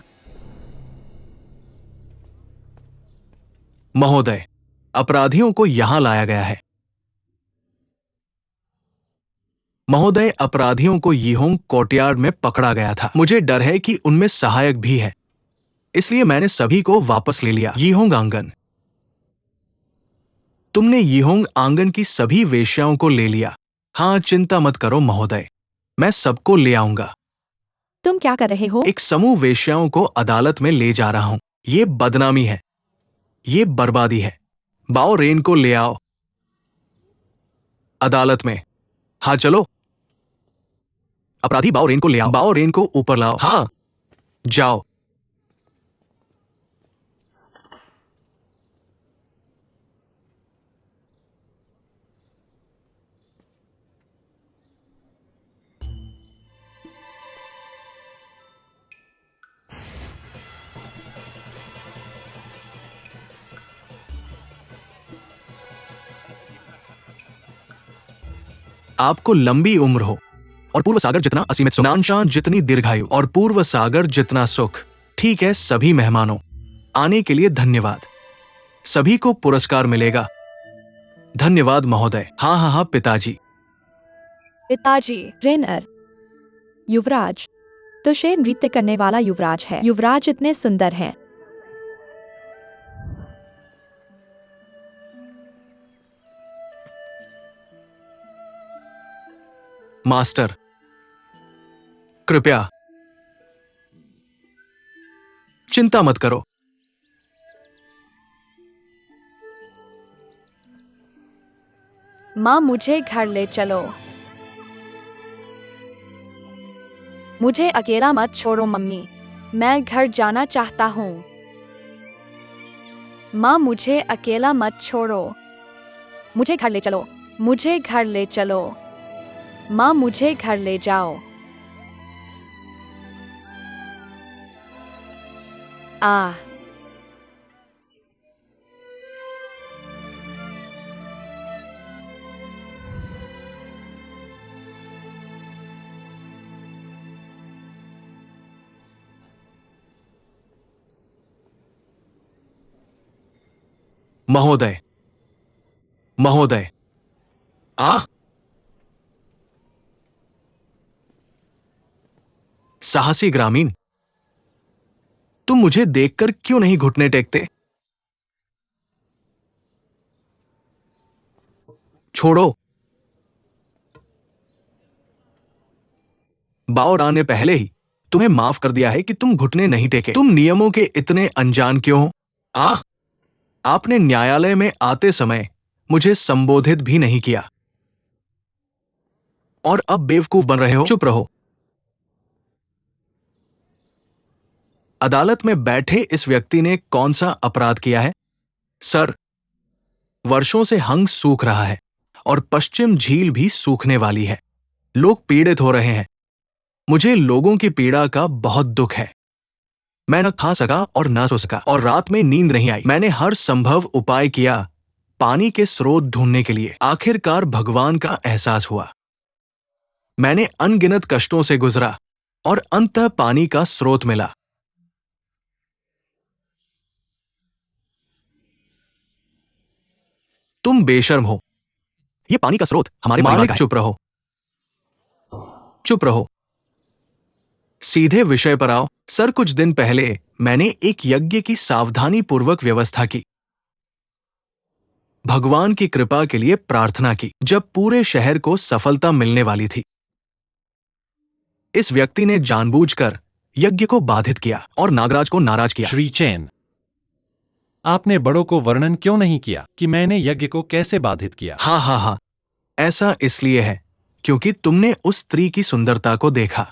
महोदय, अपराधियों को यहां लाया गया है। महोदय, अपराधियों को यीहोंग कोर्टयार्ड में पकड़ा गया था। मुझे डर है कि उनमें सहायक भी है, इसलिए मैंने सभी को वापस ले लिया। यीहोंग आंगन, तुमने यीहोंग आंगन की सभी वेश्याओं को ले लिया। हाँ, चिंता मत करो महोदय, मैं सबको ले आऊंगा।
तुम क्या कर रहे हो?
एक समूह वेश्याओं को अदालत में ले जा रहा हूं। ये बदनामी है, ये बर्बादी है। बाओ रेन को ले आओ अदालत में। हाँ चलो, अपराधी बाओ रेन को ले आओ। बाओ रेन को ऊपर लाओ। हाँ, जाओ। आपको लंबी उम्र हो और पूर्व सागर जितना असीमित सुख, नानशाह जितनी दीर्घायु और पूर्व सागर जितना सुख। ठीक है सभी मेहमानों, आने के लिए धन्यवाद। सभी को पुरस्कार मिलेगा। धन्यवाद महोदय। हाँ हाँ हाँ पिताजी।
पिताजी।
रेनर, युवराज, तो शेर नृत्य करने वाला युवराज है। युवराज इतने सुंदर हैं।
मास्टर, कृपया चिंता मत करो।
माँ मुझे घर ले चलो। मुझे अकेला मत छोड़ो मम्मी, मैं घर जाना चाहता हूँ। माँ मुझे अकेला मत छोड़ो। मुझे घर ले चलो। मुझे घर ले चलो। माँ मुझे घर ले जाओ। आ
महोदय, महोदय, आ साहसी ग्रामीण, तुम मुझे देखकर क्यों नहीं घुटने टेकते? छोड़ो। बावर आने पहले ही तुम्हें माफ कर दिया है कि तुम घुटने नहीं टेके। तुम नियमों के इतने अनजान क्यों हो? आपने न्यायालय में आते समय मुझे संबोधित भी नहीं किया और अब बेवकूफ बन रहे हो। चुप रहो। अदालत में बैठे इस व्यक्ति ने कौन सा अपराध किया है? सर, वर्षों से हंग सूख रहा है और पश्चिम झील भी सूखने वाली है। लोग पीड़ित हो रहे हैं। मुझे लोगों की पीड़ा का बहुत दुख है। मैं न खा सका और न सो सका और रात में नींद नहीं आई। मैंने हर संभव उपाय किया पानी के स्रोत ढूंढने के लिए। आखिरकार भगवान का एहसास हुआ। मैंने अनगिनत कष्टों से गुजरा और अंततः पानी का स्रोत मिला। तुम बेशर्म हो। यह पानी का स्रोत हमारे परिवार का है। चुप रहो, चुप रहो। सीधे विषय पर आओ। सर, कुछ दिन पहले मैंने एक यज्ञ की सावधानी पूर्वक व्यवस्था की। भगवान की कृपा के लिए प्रार्थना की जब पूरे शहर को सफलता मिलने वाली थी। इस व्यक्ति ने जानबूझकर यज्ञ को बाधित किया और नागराज को नाराज किया।
श्री चैन, आपने बड़ों को वर्णन क्यों नहीं किया कि मैंने यज्ञ को कैसे बाधित किया?
हाँ हाँ हाँ, ऐसा इसलिए है क्योंकि तुमने उस स्त्री की सुंदरता को देखा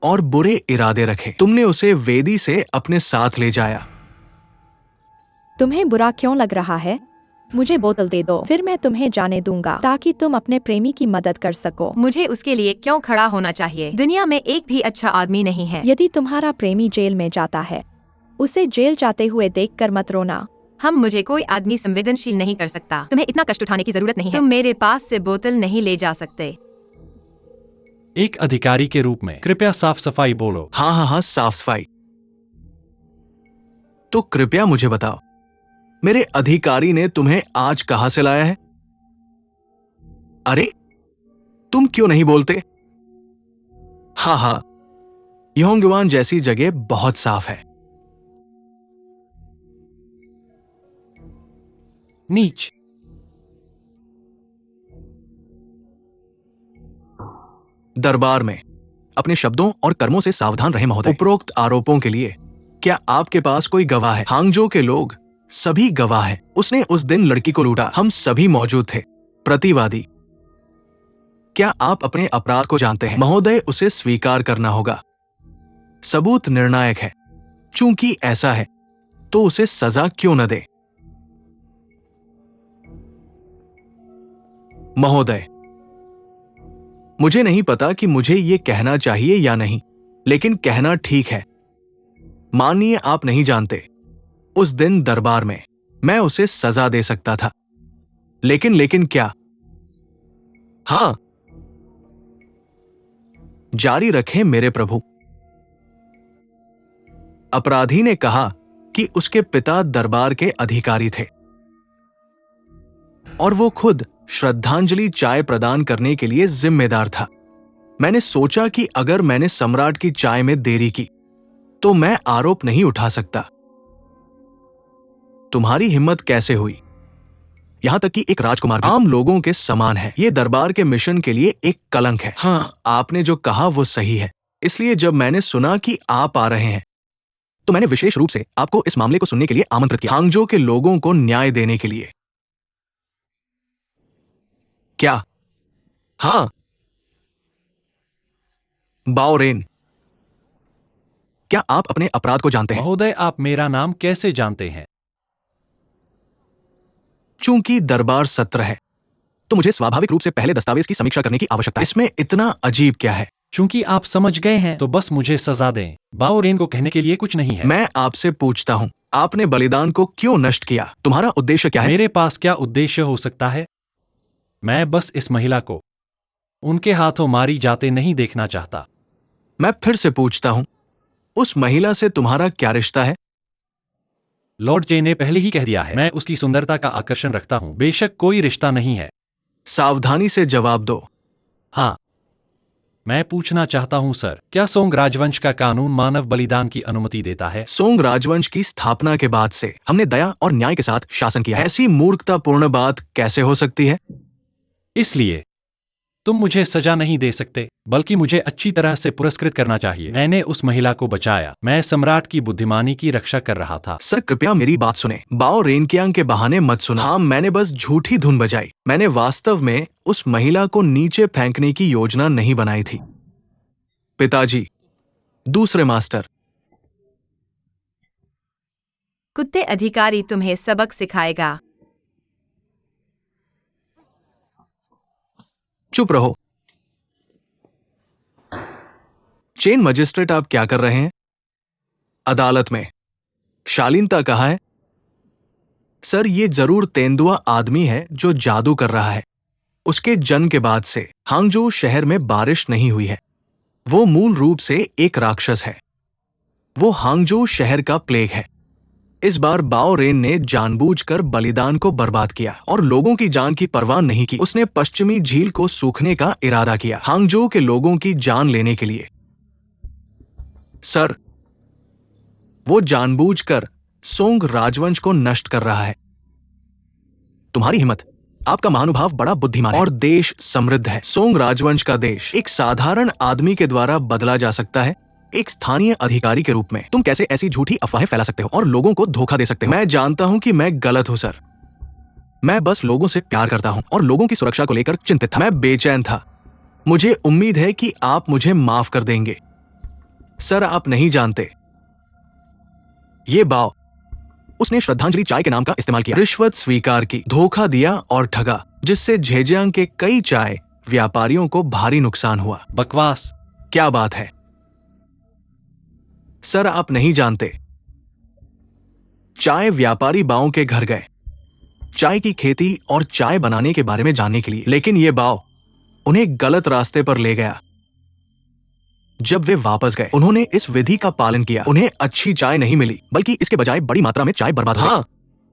और बुरे इरादे रखे। तुमने उसे वेदी से अपने साथ ले जाया।
तुम्हें बुरा क्यों लग रहा है? मुझे बोतल दे दो, फिर मैं तुम्हें जाने दूंगा ताकि तुम अपने प्रेमी की मदद कर सको।
मुझे उसके लिए क्यों खड़ा होना चाहिए? दुनिया में एक भी अच्छा आदमी नहीं है।
यदि तुम्हारा प्रेमी जेल में जाता है, उसे जेल जाते हुए देखकर मत रोना।
मुझे कोई आदमी संवेदनशील नहीं कर सकता। तुम्हें इतना कष्ट उठाने की जरूरत नहीं है। तुम मेरे पास से बोतल नहीं ले जा सकते।
एक अधिकारी के रूप में कृपया साफ सफाई बोलो।
हाँ हाँ हाँ, साफ सफाई। तो कृपया मुझे बताओ, मेरे अधिकारी ने तुम्हें आज कहां से लाया है? अरे, तुम क्यों नहीं बोलते? हाँ हाँ, योंगवान जैसी जगह बहुत साफ है।
नीच।
दरबार में अपने शब्दों और कर्मों से सावधान रहे महोदय। उपरोक्त आरोपों के लिए क्या आपके पास कोई गवाह है? हांगजो के लोग सभी गवाह हैं। उसने उस दिन लड़की को लूटा, हम सभी मौजूद थे। प्रतिवादी, क्या आप अपने अपराध को जानते हैं? महोदय, उसे स्वीकार करना होगा। सबूत निर्णायक है। चूंकि ऐसा है तो उसे सजा क्यों न दे? महोदय, मुझे नहीं पता कि मुझे यह कहना चाहिए या नहीं, लेकिन कहना ठीक है। मानिए आप नहीं जानते, उस दिन दरबार में मैं उसे सजा दे सकता था, लेकिन क्या? हां, जारी रखें मेरे प्रभु। अपराधी ने कहा कि उसके पिता दरबार के अधिकारी थे और वो खुद श्रद्धांजलि चाय प्रदान करने के लिए जिम्मेदार था। मैंने सोचा कि अगर मैंने सम्राट की चाय में देरी की तो मैं आरोप नहीं उठा सकता। तुम्हारी हिम्मत कैसे हुई? यहां तक कि एक राजकुमार भी आम लोगों के समान है। यह दरबार के मिशन के लिए एक कलंक है। हां, आपने जो कहा वो सही है। इसलिए जब मैंने सुना कि आप आ रहे हैं तो मैंने विशेष रूप से आपको इस मामले को सुनने के लिए आमंत्रित किया, हांगजो के लोगों को न्याय देने के लिए। क्या? हां। बाओरेन, क्या आप अपने अपराध को जानते हैं?
महोदय, आप मेरा नाम कैसे जानते हैं?
चूंकि दरबार सत्र है तो मुझे स्वाभाविक रूप से पहले दस्तावेज की समीक्षा करने की आवश्यकता है। इसमें इतना अजीब क्या है?
चूंकि आप समझ गए हैं तो बस मुझे सजा दें। बाओरेन को कहने के लिए कुछ नहीं है।
मैं आपसे पूछता हूं, आपने बलिदान को क्यों नष्ट किया? तुम्हारा उद्देश्य क्या है?
मेरे पास क्या उद्देश्य हो सकता है? मैं बस इस महिला को उनके हाथों मारी जाते नहीं देखना चाहता।
मैं फिर से पूछता हूं, उस महिला से तुम्हारा क्या रिश्ता है?
लॉर्ड जे ने पहले ही कह दिया है, मैं उसकी सुंदरता का आकर्षण रखता हूं। बेशक कोई रिश्ता नहीं है।
सावधानी से जवाब दो।
हाँ, मैं पूछना चाहता हूं सर, क्या सोंग राजवंश का कानून मानव बलिदान की अनुमति देता है?
सोंग राजवंश की स्थापना के बाद से हमने दया और न्याय के साथ शासन किया है। ऐसी मूर्खतापूर्ण बात कैसे हो सकती है?
इसलिए तुम मुझे सजा नहीं दे सकते, बल्कि मुझे अच्छी तरह से पुरस्कृत करना चाहिए। मैंने उस महिला को बचाया। मैं सम्राट की बुद्धिमानी की रक्षा कर रहा था।
सर, कृपया मेरी बात सुने। बाओ रेनकियांग के बहाने मत सुना। हाँ, मैंने बस झूठी धुन बजाई। मैंने वास्तव में उस महिला को नीचे फेंकने की योजना नहीं बनाई थी। पिताजी, दूसरे मास्टर।
कुत्ते अधिकारी तुम्हें सबक सिखाएगा।
चुप रहो। चेन मजिस्ट्रेट, आप क्या कर रहे हैं? अदालत में शालीनता कहाँ है? सर, ये जरूर तेंदुआ आदमी है जो जादू कर रहा है। उसके जन्म के बाद से हांगजो शहर में बारिश नहीं हुई है। वो मूल रूप से एक राक्षस है। वो हांगजो शहर का प्लेग है। इस बार बाओ रेन ने जानबूझकर बलिदान को बर्बाद किया और लोगों की जान की परवाह नहीं की। उसने पश्चिमी झील को सूखने का इरादा किया, हांगजो के लोगों की जान लेने के लिए। सर, वो जानबूझकर सोंग राजवंश को नष्ट कर रहा है। तुम्हारी हिम्मत, आपका महानुभाव बड़ा बुद्धिमान है और देश समृद्ध है। सोंग राजवंश का देश एक साधारण आदमी के द्वारा बदला जा सकता है, एक स्थानीय अधिकारी के रूप में। तुम कैसे ऐसी झूठी अफवाहें फैला सकते हो और लोगों को धोखा दे सकते हो? मैं जानता हूं कि मैं गलत हूं सर। मैं बस लोगों से प्यार करता हूं और लोगों की सुरक्षा को लेकर चिंतित था। मैं बेचैन था। मुझे उम्मीद है कि आप मुझे माफ कर देंगे। सर, आप नहीं जानते, ये बाओ, उसने श्रद्धांजलि चाय के नाम का इस्तेमाल किया, रिश्वत स्वीकार की, धोखा दिया और ठगा, जिससे झेजियांग के कई चाय व्यापारियों को भारी नुकसान हुआ।
बकवास।
क्या बात है सर, आप नहीं जानते। चाय व्यापारी बाओ के घर गए चाय की खेती और चाय बनाने के बारे में जानने के लिए, लेकिन यह बाओ उन्हें गलत रास्ते पर ले गया। जब वे वापस गए, उन्होंने इस विधि का पालन किया। उन्हें अच्छी चाय नहीं मिली, बल्कि इसके बजाय बड़ी मात्रा में चाय बर्बाद हो गई। हाँ,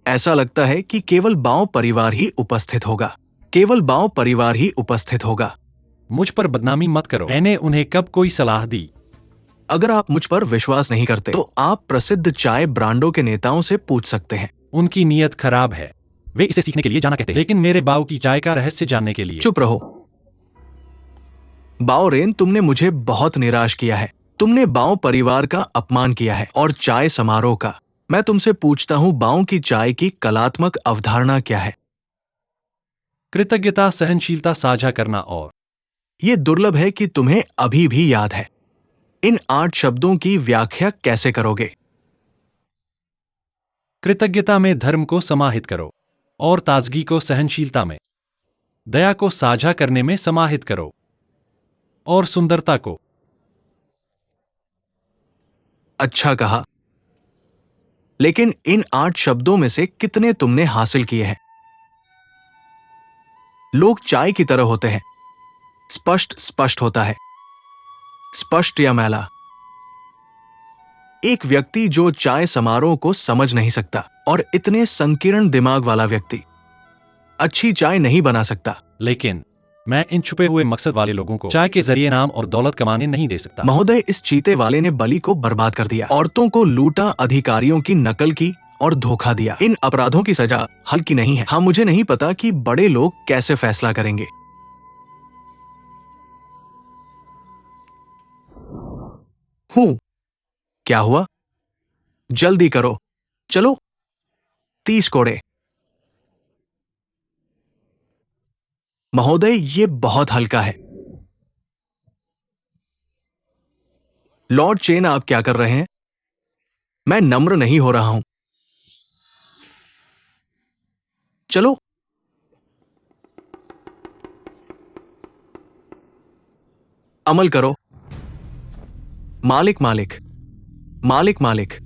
ऐसा लगता है कि केवल बाओ परिवार ही उपस्थित होगा। केवल बाओ परिवार ही उपस्थित होगा।
मुझ पर बदनामी मत करो। मैंने उन्हें कब कोई सलाह दी?
अगर आप मुझ पर विश्वास नहीं करते तो आप प्रसिद्ध चाय ब्रांडों के नेताओं से पूछ सकते हैं।
उनकी नीयत खराब है। वे इसे सीखने के लिए जाना कहते हैं, लेकिन मेरे बाऊ की चाय का रहस्य जानने के लिए।
चुप रहो। बाओरेन, तुमने मुझे बहुत निराश किया है। तुमने बाओ परिवार का अपमान किया है और चाय समारोह का। मैं तुमसे पूछता हूँ, बाओ की चाय की कलात्मक अवधारणा क्या है?
कृतज्ञता, सहनशीलता, साझा करना और
ये दुर्लभ है कि तुम्हें अभी भी याद है। इन 8 शब्दों की व्याख्या कैसे करोगे?
कृतज्ञता में धर्म को समाहित करो और ताजगी को सहनशीलता में, दया को साझा करने में समाहित करो और सुंदरता को।
अच्छा कहा। लेकिन इन 8 शब्दों में से कितने तुमने हासिल किए हैं? लोग चाय की तरह होते हैं। स्पष्ट स्पष्ट होता है, स्पष्ट या मैला। एक व्यक्ति जो चाय समारोह को समझ नहीं सकता और इतने संकीर्ण दिमाग वाला व्यक्ति अच्छी चाय नहीं बना सकता।
लेकिन मैं इन छुपे हुए मकसद वाले लोगों को चाय के जरिए नाम और दौलत कमाने नहीं दे सकता।
महोदय, इस चीते वाले ने बलि को बर्बाद कर दिया, औरतों को लूटा, अधिकारियों की नकल की और धोखा दिया। इन अपराधों की सजा हल्की नहीं है। हाँ, मुझे नहीं पता कि बड़े लोग कैसे फैसला करेंगे। हूं, क्या हुआ? जल्दी करो, चलो। 30 कोड़े। महोदय, ये बहुत हल्का है। लॉर्ड चेन, आप क्या कर रहे हैं? मैं नम्र नहीं हो रहा हूं। चलो। अमल करो। मालिक मालिक मालिक मालिक।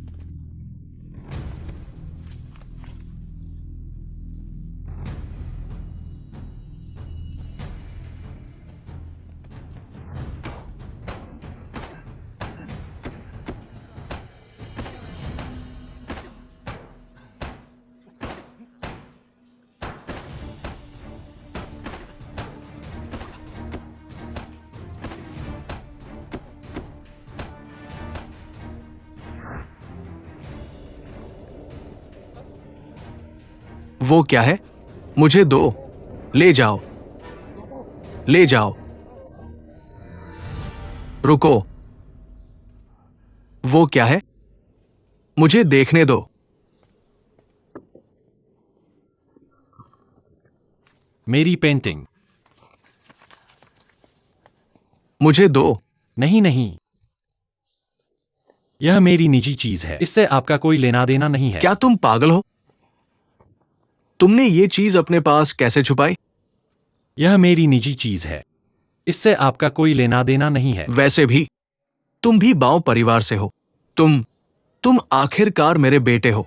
वो क्या है? मुझे दो। ले जाओ, ले जाओ। रुको। वो क्या है? मुझे देखने दो।
मेरी पेंटिंग।
मुझे दो।
नहीं नहीं, यह मेरी निजी चीज है, इससे आपका कोई लेना देना नहीं है।
क्या तुम पागल हो? तुमने ये चीज अपने पास कैसे छुपाई?
यह मेरी निजी चीज है, इससे आपका कोई लेना देना नहीं है।
वैसे भी तुम भी बाओ परिवार से हो। तुम आखिरकार मेरे बेटे हो।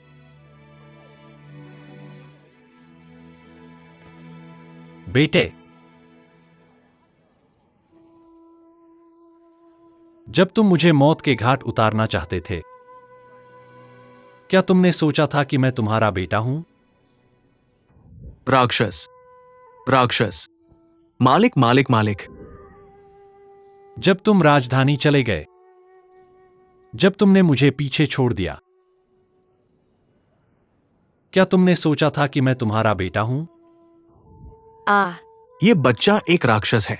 बेटे, जब तुम मुझे मौत के घाट उतारना चाहते थे, क्या तुमने सोचा था कि मैं तुम्हारा बेटा हूं?
राक्षस, राक्षस। मालिक मालिक मालिक।
जब तुम राजधानी चले गए, जब तुमने मुझे पीछे छोड़ दिया, क्या तुमने सोचा था कि मैं तुम्हारा बेटा हूं?
ये बच्चा एक राक्षस है।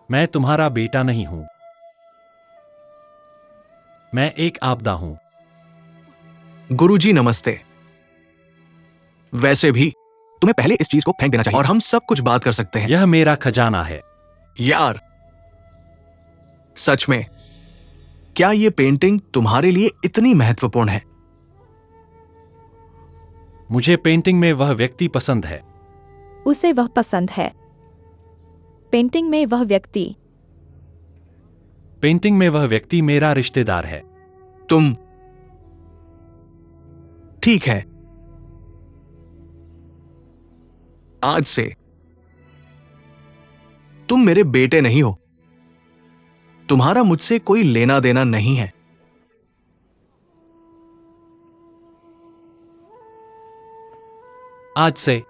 मैं तुम्हारा बेटा नहीं हूं। मैं एक आपदा हूं।
गुरुजी नमस्ते। वैसे भी तुम्हें पहले इस चीज को फेंक देना चाहिए और हम सब कुछ बात कर सकते हैं।
यह मेरा खजाना है।
यार, सच में क्या ये पेंटिंग तुम्हारे लिए इतनी महत्वपूर्ण है?
मुझे पेंटिंग में वह व्यक्ति पसंद है।
उसे वह पसंद है। पेंटिंग में वह व्यक्ति।
पेंटिंग में वह व्यक्ति मेरा रिश्तेदार है।
तुम ठीक है। आज से तुम मेरे बेटे नहीं हो। तुम्हारा मुझसे कोई लेना देना नहीं है।
आज से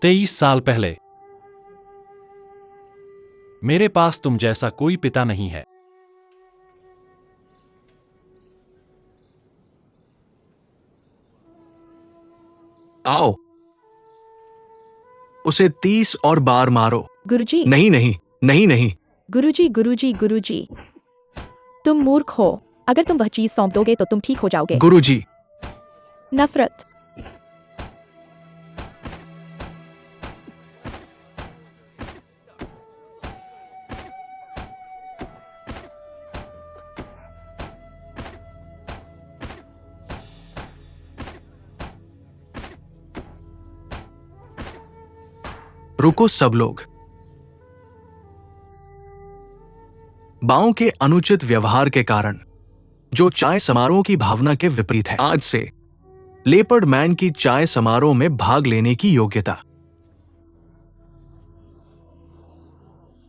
23 साल पहले मेरे पास तुम जैसा कोई पिता नहीं है।
आओ, उसे 30 और बार मारो।
गुरुजी,
नहीं नहीं नहीं नहीं।
गुरुजी, गुरुजी, गुरुजी, तुम मूर्ख हो। अगर तुम वह चीज सौंप दोगे तो तुम ठीक हो जाओगे।
गुरुजी,
नफरत।
रुको सब लोग। बाओं के अनुचित व्यवहार के कारण जो चाय समारोह की भावना के विपरीत है, आज से लेपर्ड मैन की चाय समारोह में भाग लेने की योग्यता।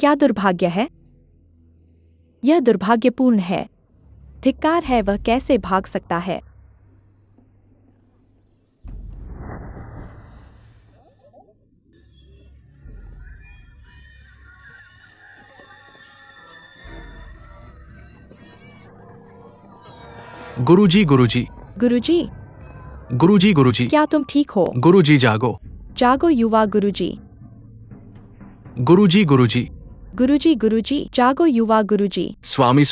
क्या दुर्भाग्य है। यह दुर्भाग्यपूर्ण है। धिक्कार है, वह कैसे भाग सकता है।
गुरुजी, गुरुजी,
गुरुजी,
गुरुजी, गुरुजी,
क्या तुम ठीक हो।
गुरुजी जागो।
जागो युवा गुरुजी।
गुरुजी, गुरुजी,
गुरुजी, गुरुजी, जागो युवा गुरुजी।
स्वामी